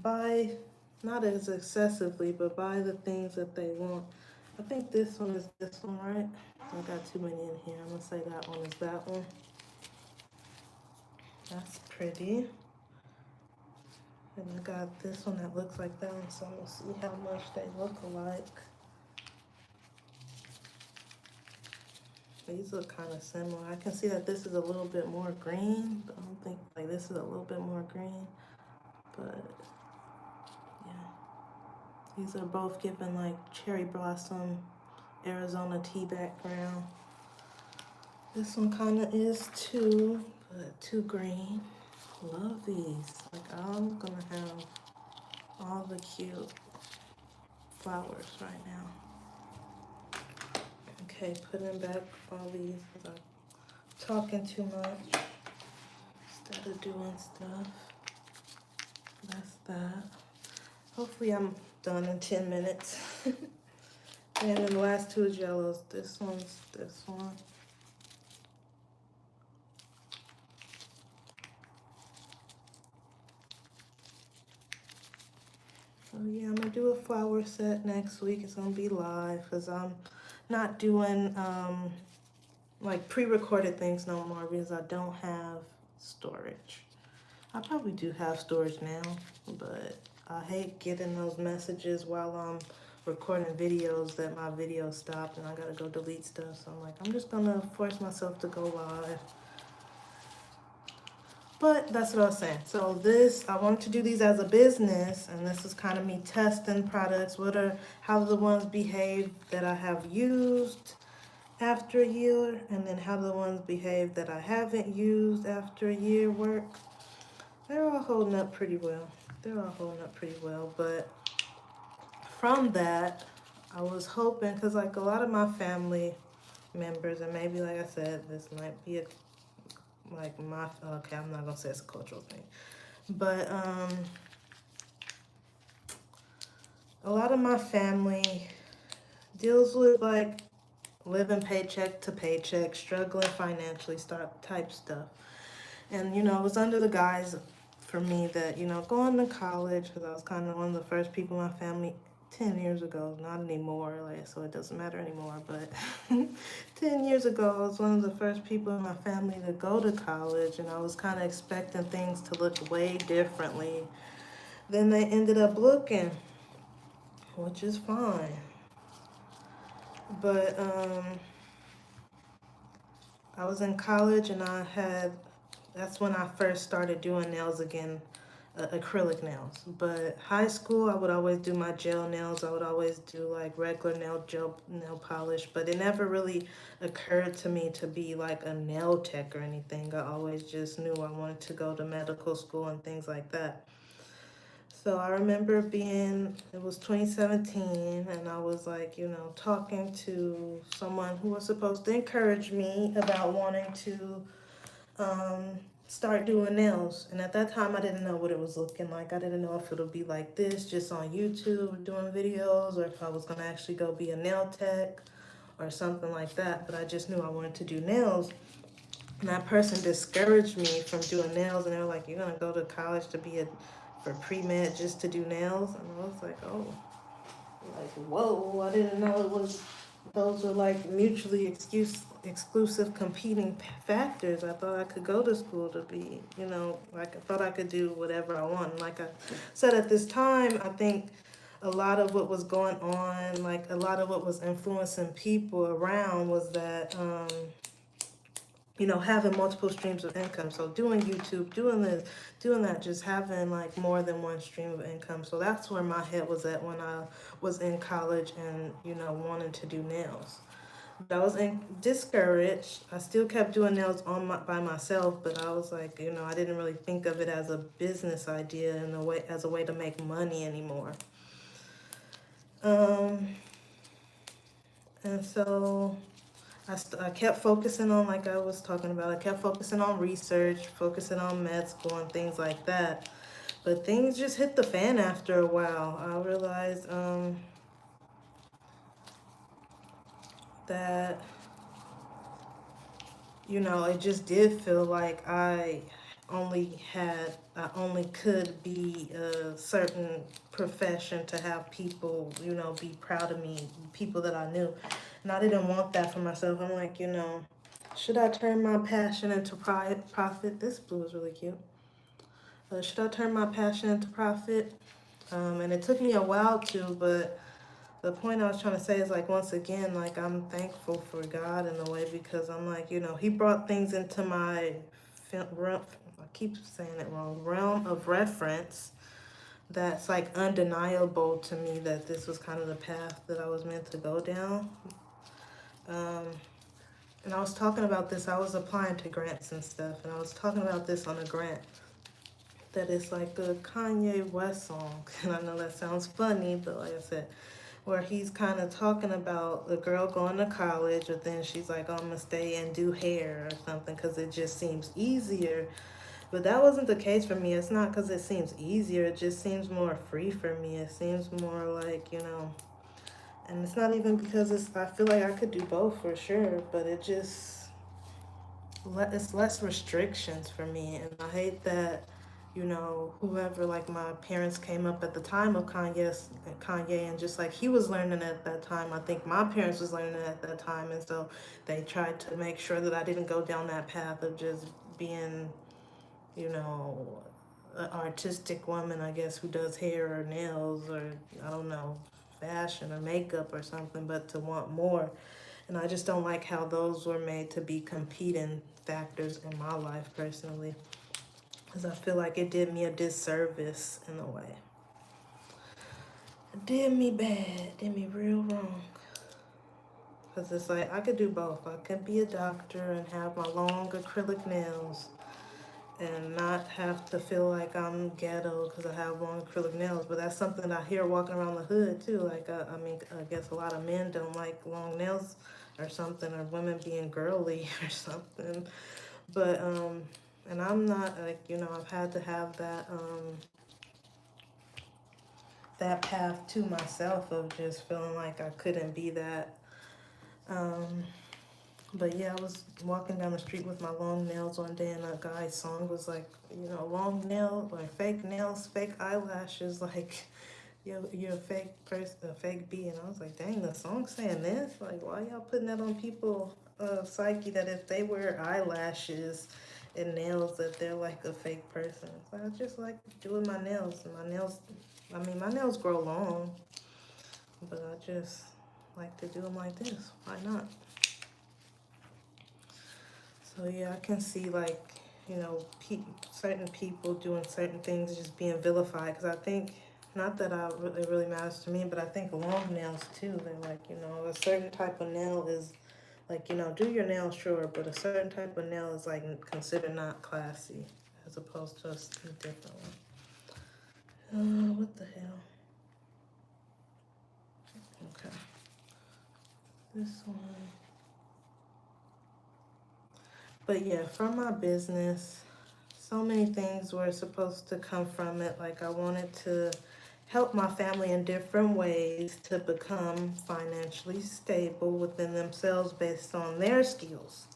buy, not as excessively, but buy the things that they want. I think this one is this one, right? I got too many in here. I'm gonna say that one is that one. That's pretty. And I got this one that looks like that one, so I'm gonna see how much they look alike. These look kind of similar. I can see that this is a little bit more green, but I don't think, like this is a little bit more green, but yeah. These are both given like cherry blossom, Arizona tea background. This one kind of is too, but too green. Love these. Like I'm gonna have all the cute flowers right now. Okay, putting back all these because I'm talking too much instead of doing stuff. That's that. Hopefully I'm done in 10 minutes. And then the last two is yellows. This one's this one. So yeah, I'm gonna do a flower set next week. It's gonna be live because I'm not doing like pre-recorded things no more because I don't have storage. I probably do have storage now, but I hate getting those messages while I'm recording videos that my video stopped and I gotta go delete stuff. So I'm like, I'm just gonna force myself to go live. But that's what I was saying. So I wanted to do these as a business, and this is kind of me testing products. How the ones behave that I have used, after a year, and then how the ones behave that I haven't used after a year work. They're all holding up pretty well. They're all holding up pretty well. But from that, I was hoping, because like a lot of my family members, and maybe like I said, this might be a, like my, okay, I'm not gonna say it's a cultural thing, but a lot of my family deals with like living paycheck to paycheck, struggling financially, start type stuff. And you know, it was under the guise for me that, you know, going to college, because I was kind of one of the first people in my family 10 years ago, not anymore, like, so it doesn't matter anymore, but 10 years ago, I was one of the first people in my family to go to college, and I was kind of expecting things to look way differently than they ended up looking, which is fine. But I was in college, and that's when I first started doing nails again, acrylic nails. But high school, I would always do my gel nails. I would always do like regular nail polish, but it never really occurred to me to be like a nail tech or anything. I always just knew I wanted to go to medical school and things like that. So I remember it was 2017, and I was like, you know, talking to someone who was supposed to encourage me about wanting to um, start doing nails. And at that time, I didn't know what it was looking like. I didn't know if it would be like this, just on YouTube doing videos, or if I was going to actually go be a nail tech or something like that. But I just knew I wanted to do nails. And that person discouraged me from doing nails, and they were like, "You're gonna go to college to be for pre-med just to do nails?" And I was like, "Oh, like whoa! I didn't know it was. Those were like mutually exclusive competing factors. I thought I could go to school to be, you know, like I thought I could do whatever I want. And like I said at this time, I think a lot of what was going on, like a lot of what was influencing people around was that, you know, having multiple streams of income. So doing YouTube, doing this, doing that, just having like more than one stream of income. So that's where my head was at when I was in college and, you know, wanting to do nails. But I was discouraged. I still kept doing nails by myself, but I was like, you know, I didn't really think of it as a business idea in a way, as a way to make money anymore. Um, and so I kept focusing on, like I was talking about, I kept focusing on research, focusing on med school and things like that. But things just hit the fan after a while. I realized that, you know, it just did feel like I only could be a certain profession to have people, you know, be proud of me, people that I knew. And I didn't want that for myself. I'm like, you know, should I turn my passion into profit? This blue is really cute. Should I turn my passion into profit? And it took me a while to, but the point I was trying to say is like, once again, like I'm thankful for God in a way, because I'm like, you know, he brought things into my realm, I keep saying it wrong, realm of reference that's like undeniable to me, that this was kind of the path that I was meant to go down. Um, and I was talking about this, I was applying to grants and stuff, and I was talking about this on a grant that is like a Kanye West song. And I know that sounds funny, but like I said, where he's kind of talking about a girl going to college, but then she's like, oh, I'm gonna stay and do hair or something because it just seems easier. But that wasn't the case for me. It's not because it seems easier, it just seems more free for me. It seems more like, you know, and it's not even because I feel like I could do both for sure, but it's less restrictions for me. And I hate that, you know, whoever, like my parents came up at the time of Kanye, and just like he was learning at that time, I think my parents was learning at that time, and so they tried to make sure that I didn't go down that path of just being, you know, an artistic woman, I guess, who does hair or nails or I don't know, fashion or makeup or something, but to want more. And I just don't like how those were made to be competing factors in my life personally, because I feel like it did me a disservice in a way. It did me bad, did me real wrong. Because it's like I could do both. I could be a doctor and have my long acrylic nails and not have to feel like I'm ghetto because I have long acrylic nails. But that's something I hear walking around the hood too. Like, I mean, I guess a lot of men don't like long nails or something, or women being girly or something. But, and I'm not like, I've had to have that path to myself of just feeling like I couldn't be that. Um, But yeah, I was walking down the street with my long nails one day, and a guy's song was like, long nail, like fake nails, fake eyelashes, like you're a fake person, a fake bee. And I was like, dang, the song's saying this? Like, why y'all putting that on people psyche that if they wear eyelashes and nails that they're like a fake person? So I just like doing my nails. And my nails grow long, but I just like to do them like this. Why not? So yeah, I can see like, certain people doing certain things just being vilified. Because I think, not that it really matters to me, but I think long nails too. They're like, a certain type of nail is like, do your nails, sure, but a certain type of nail is like considered not classy as opposed to a different one. What the hell? Okay, this one. But yeah, from my business, so many things were supposed to come from it. Like, I wanted to help my family in different ways to become financially stable within themselves based on their skills.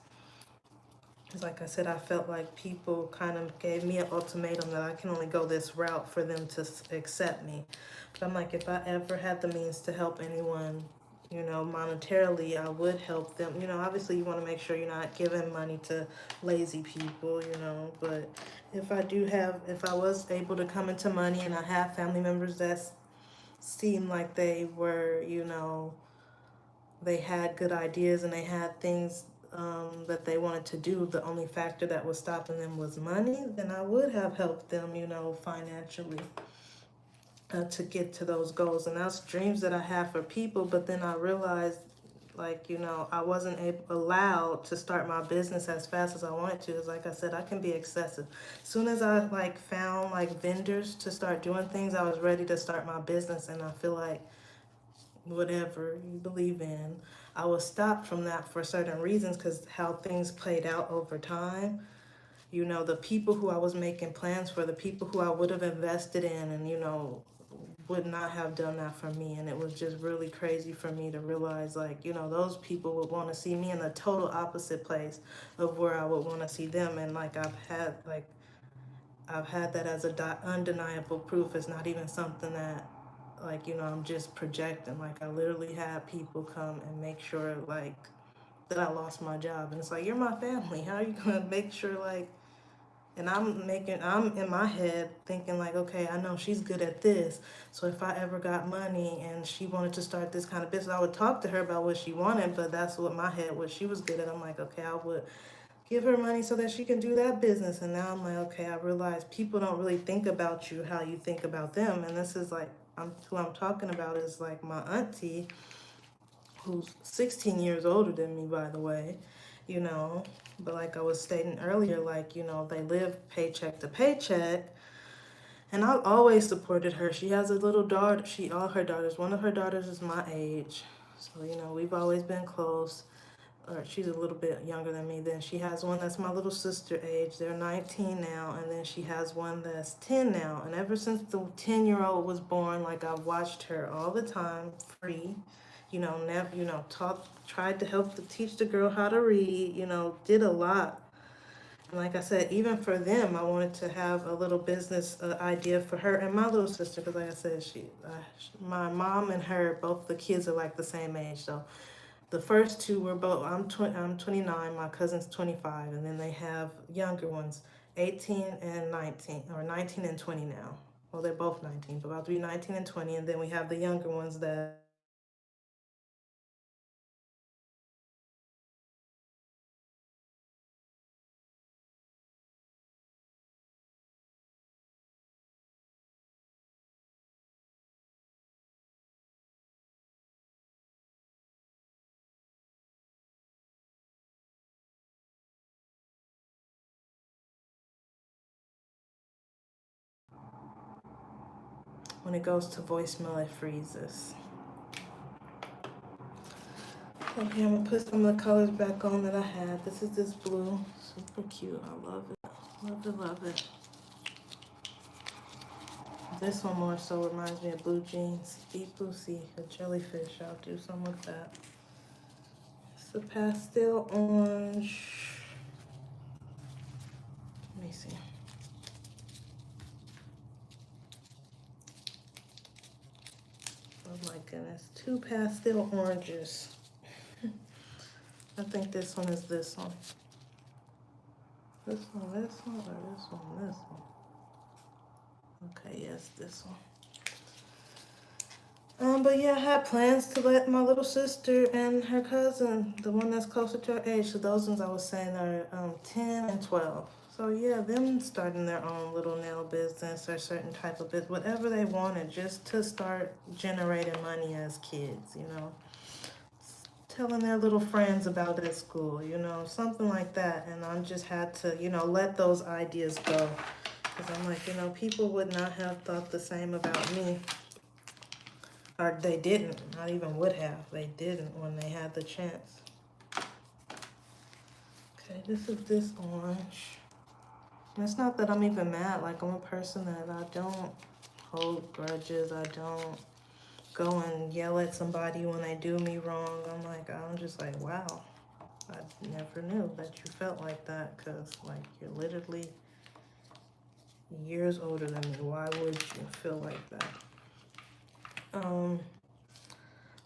Because like I said, I felt like people kind of gave me an ultimatum that I can only go this route for them to accept me. But I'm like, if I ever had the means to help anyone, monetarily, I would help them. Obviously you want to make sure you're not giving money to lazy people, but if I was able to come into money and I have family members that seem like they were, they had good ideas and they had things that they wanted to do, the only factor that was stopping them was money, then I would have helped them, financially to get to those goals. And that's dreams that I have for people. But then I realized, like, I wasn't allowed to start my business as fast as I wanted to. It's like I said, I can be excessive. As soon as I like found like vendors to start doing things, I was ready to start my business. And I feel like whatever you believe in, I was stopped from that for certain reasons because how things played out over time. The people who I was making plans for, the people who I would have invested in, and would not have done that for me. And it was just really crazy for me to realize, like, those people would want to see me in the total opposite place of where I would want to see them. And like I've had that as a undeniable proof. It's not even something that, like, I'm just projecting. Like, I literally had people come and make sure, like, that I lost my job. And it's like, you're my family. How are you going to make sure, like, and I'm in my head thinking like, okay, I know she's good at this. So if I ever got money and she wanted to start this kind of business, I would talk to her about what she wanted, but that's what my head, what she was good at. I'm like, okay, I would give her money so that she can do that business. And now I'm like, okay, I realize people don't really think about you how you think about them. And this is like, who I'm talking about is like my auntie, who's 16 years older than me, by the way, you know. But like I was stating earlier, like, they live paycheck to paycheck. And I've always supported her. She has a little daughter. All her daughters, one of her daughters is my age. So, we've always been close. Or she's a little bit younger than me. Then she has one that's my little sister age. They're 19 now. And then she has one that's 10 now. And ever since the 10-year-old was born, like, I've watched her all the time, free. Never, tried to help to teach the girl how to read, did a lot. And like I said, even for them, I wanted to have a little business idea for her and my little sister, because like I said, my mom and her, both the kids are like the same age. So the first two were both, I'm 29, my cousin's 25, and then they have younger ones, 18 and 19, or 19 and 20 now. Well, they're both 19, but about to be 19 and 20, and then we have the younger ones that when it goes to voicemail, it freezes. Okay, I'm gonna put some of the colors back on that I had. This is this blue, super cute. I love it, love it, love it. This one more so reminds me of blue jeans. Deep blue sea, a jellyfish. I'll do some with that. It's a pastel orange. Let me see. Oh my goodness, 2 pastel oranges. I think this one is this one. This one, or this one. Okay, yes, this one. But yeah, I had plans to let my little sister and her cousin, the one that's closer to her age, so those ones I was saying are 10 and 12. So yeah, them starting their own little nail business or certain type of business, whatever they wanted, just to start generating money as kids, you know. Telling their little friends about it at school, you know, something like that. And I just had to, you know, let those ideas go. Because I'm like, you know, people would not have thought the same about me. Or they didn't, not even would have. They didn't when they had the chance. Okay, this is this orange. And it's not that I'm even mad. Like, I'm a person that I don't hold grudges. I don't go and yell at somebody when they do me wrong. I'm just like, wow. I never knew that you felt like that, because, like, you're literally years older than me. Why would you feel like that?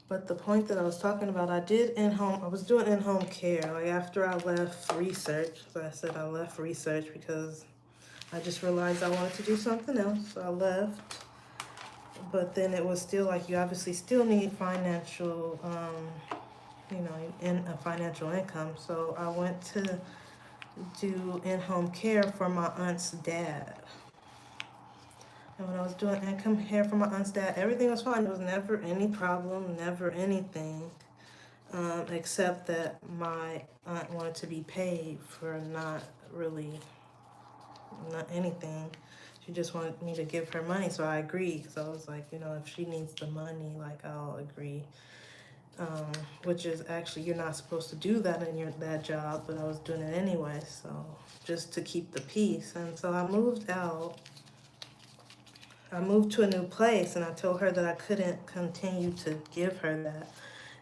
But the point that I was talking about, I was doing in-home care. Like, after I left research, so I said I left research because I just realized I wanted to do something else. So I left. But then it was still like, you obviously still need financial, you know, a financial income. So I went to do in-home care for my aunt's dad. And when I was doing in-home care for my aunt's dad, everything was fine. There was never any problem, never anything, except that my aunt wanted to be paid for not anything. She just wanted me to give her money, so I agreed. Because I was like, you know, if she needs the money, like, I'll agree. Which is actually, you're not supposed to do that in that job, but I was doing it anyway, so just to keep the peace. And so I moved out. I moved to a new place, and I told her that I couldn't continue to give her that.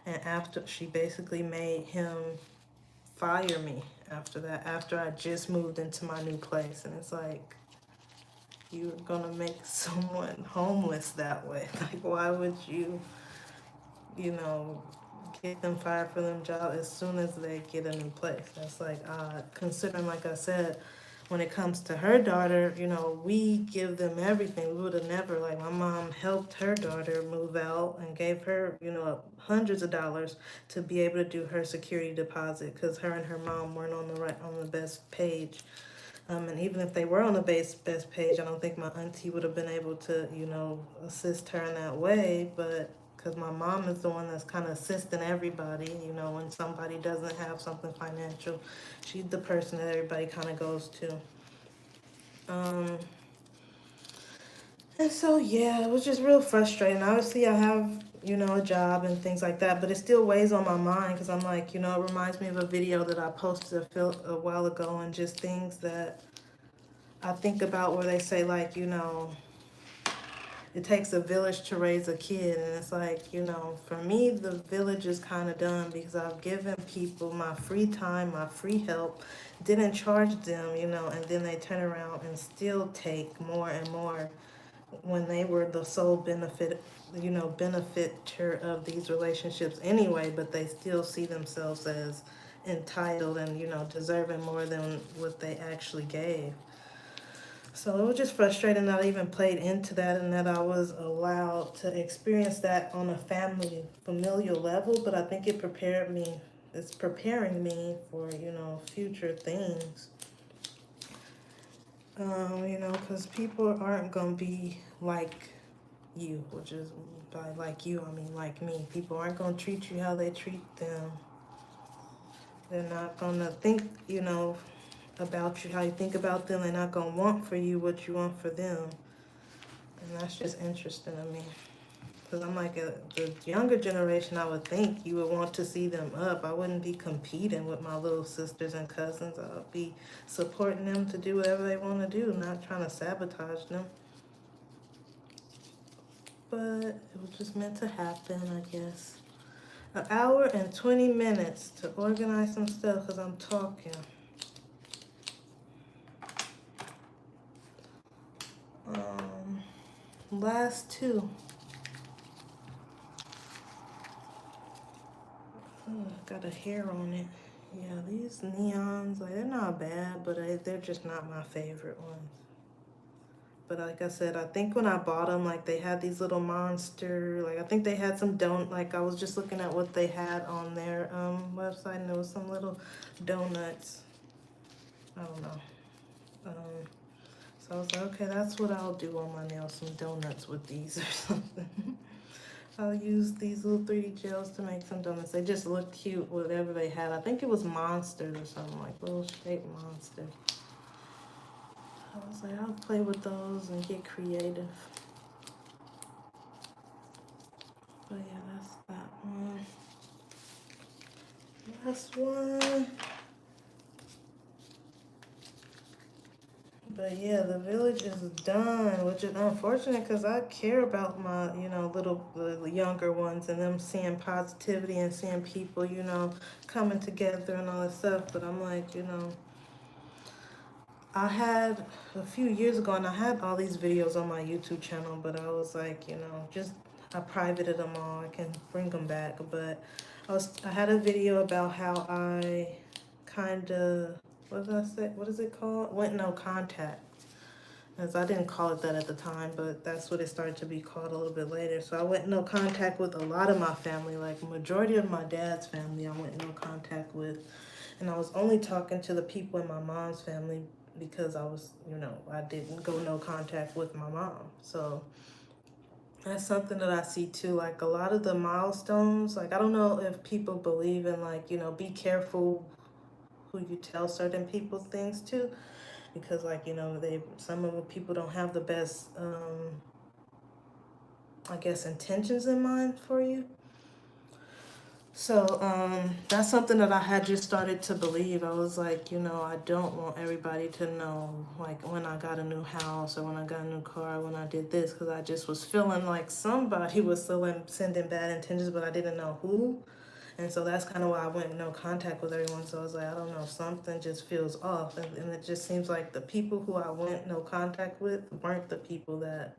And after, she basically made him fire me after that, after I just moved into my new place. And it's like, you're gonna make someone homeless that way. Like, why would you, you know, get them fired from them job as soon as they get a new place? That's like, considering, like I said, when it comes to her daughter, you know, we give them everything. We would have never, like, my mom helped her daughter move out and gave her, you know, hundreds of dollars to be able to do her security deposit, because her and her mom weren't on the best page. And even if they were on the best page, I don't think my auntie would have been able to, you know, assist her in that way. But because my mom is the one that's kind of assisting everybody, you know, when somebody doesn't have something financial, she's the person that everybody kind of goes to. And so, yeah, it was just real frustrating. Obviously, I have, you know, a job and things like that, but it still weighs on my mind, because I'm like, you know, it reminds me of a video that I posted a while ago, and just things that I think about where they say, like, you know, it takes a village to raise a kid. And it's like, you know, for me, the village is kind of done, because I've given people my free time, my free help, didn't charge them, you know, and then they turn around and still take more and more when they were the sole benefiter of these relationships anyway, but they still see themselves as entitled and, you know, deserving more than what they actually gave. So it was just frustrating that I even played into that, and that I was allowed to experience that on a familial level. But I think it's preparing me for, you know, future things. You know, because people aren't going to be like you, which is, by like you, I mean like me. People aren't going to treat you how they treat them. They're not going to think, you know, about you how you think about them. They're not going to want for you what you want for them. And that's just interesting to me. Because I'm like, the younger generation, I would think you would want to see them up. I wouldn't be competing with my little sisters and cousins. I would be supporting them to do whatever they want to do, not trying to sabotage them. But it was just meant to happen, I guess. An hour and 20 minutes to organize some stuff because I'm talking. Last two. Oh, got a hair on it. Yeah, these neons, like, they're not bad, but they're just not my favorite ones. But like I said, I think when I bought them, like, they had these little monster, like, I think they had some like, I was just looking at what they had on their website, and there was some little donuts. I don't know. So I was like, okay, that's what I'll do on my nails, some donuts with these or something. I'll use these little 3D gels to make some donuts. They just looked cute, whatever they had. I think it was monsters or something, like little shaped monsters. I was like, I'll play with those and get creative. But yeah, that's that one. Last one. But yeah, the village is done, which is unfortunate because I care about my, the younger ones and them seeing positivity and seeing people, coming together and all that stuff. But I'm like, I had a few years ago, and I had all these videos on my YouTube channel, but I was like, I privated them all. I can bring them back, but I had a video about how I kind of, what did I say? What is it called? Went no contact. As I didn't call it that at the time, but that's what it started to be called a little bit later. So I went no contact with a lot of my family, like majority of my dad's family I went no contact with. And I was only talking to the people in my mom's family because I was, I didn't go no contact with my mom. So that's something that I see too. Like a lot of the milestones, like I don't know if people believe in like, be careful who you tell certain people things to, because like, some of the people don't have the best, I guess, intentions in mind for you. So that's something that I had just started to believe. I was like, I don't want everybody to know, like, when I got a new house or when I got a new car, when I did this, because I just was feeling like somebody was still sending bad intentions, but I didn't know who. And so that's kind of why I went no contact with everyone. So I was like, I don't know, something just feels off. And it just seems like the people who I went no contact with weren't the people that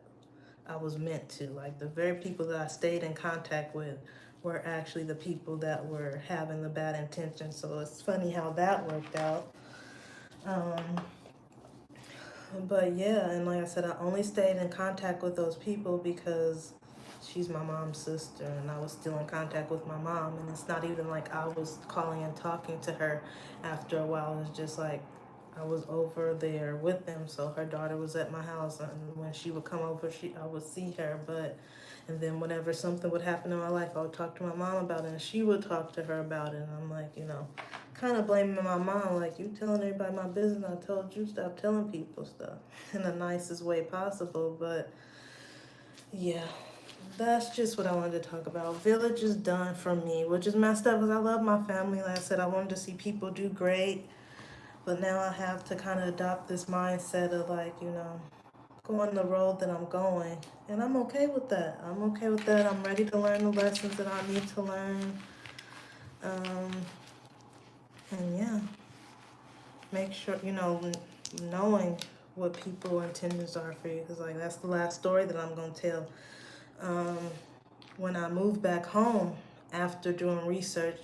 I was meant to. Like the very people that I stayed in contact with were actually the people that were having the bad intentions. So it's funny how that worked out. But yeah, and like I said, I only stayed in contact with those people because she's my mom's sister and I was still in contact with my mom. And it's not even like I was calling and talking to her after a while. It's just like I was over there with them. So her daughter was at my house, and when she would come over, I would see her. And then whenever something would happen in my life, I would talk to my mom about it, and she would talk to her about it. And I'm like, kind of blaming my mom, like, you telling everybody my business. I told you stop telling people stuff in the nicest way possible. But yeah, that's just what I wanted to talk about. Village is done for me, which is messed up because I love my family. Like I said, I wanted to see people do great. But now I have to kind of adopt this mindset of like, going the road that I'm going. And I'm okay with that. I'm ready to learn the lessons that I need to learn. And yeah, make sure, knowing what people's intentions are for you. Because like, that's the last story that I'm going to tell. When I moved back home after doing research,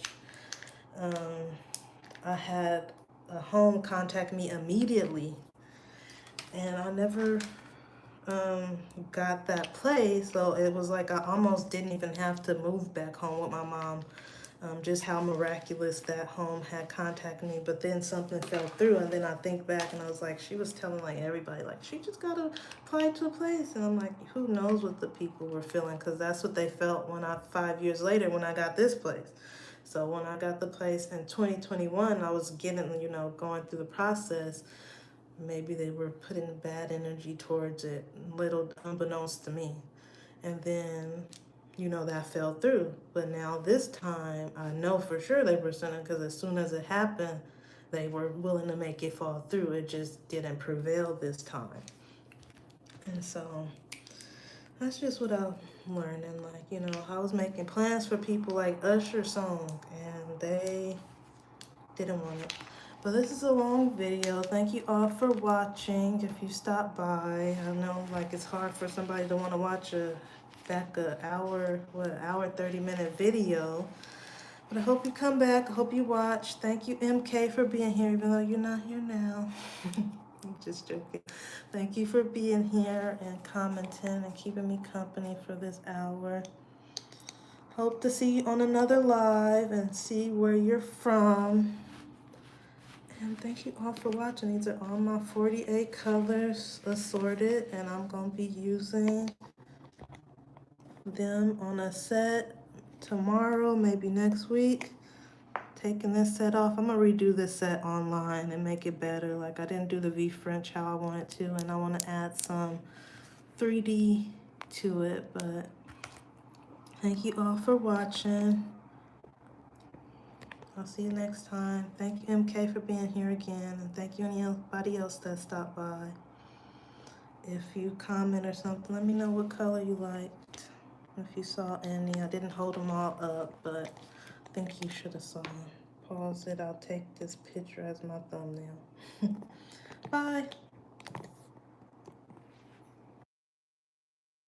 I had a home contact me immediately, and I never got that place. So it was like I almost didn't even have to move back home with my mom. Just how miraculous that home had contacted me. But then something fell through, and then I think back and I was like, she was telling like everybody, like, she just got to apply to a place. And I'm like, who knows what the people were feeling, because that's what they felt 5 years later when I got this place. So when I got the place in 2021, I was getting, going through the process. maybe they were putting bad energy towards it, little unbeknownst to me. And then, you know, that fell through. But now this time, I know for sure they were sinning because as soon as it happened, they were willing to make it fall through. It just didn't prevail this time. And so that's just what I'm learning. Like, you know, I was making plans for people like Usher song, and they didn't want it. But this is a long video. Thank you all for watching. If you stopped by, I know like it's hard for somebody to want to watch a hour 30-minute video. But I hope you come back. I hope you watch. Thank you, MK, for being here, even though you're not here now. I'm just joking. Thank you for being here and commenting and keeping me company for this hour. Hope to see you on another live and see where you're from. And thank you all for watching. These are all my 48 colors assorted, and I'm going to be using them on a set tomorrow, maybe next week. Taking this set off. I'm going to redo this set online and make it better. Like, I didn't do the V French how I wanted to, and I want to add some 3D to it. But thank you all for watching. I'll see you next time. Thank you, MK, for being here again. And thank you anybody else that stopped by. If you comment or something, let me know what color you liked. If you saw any. I didn't hold them all up, but I think you should have saw them. Pause it. I'll take this picture as my thumbnail. Bye.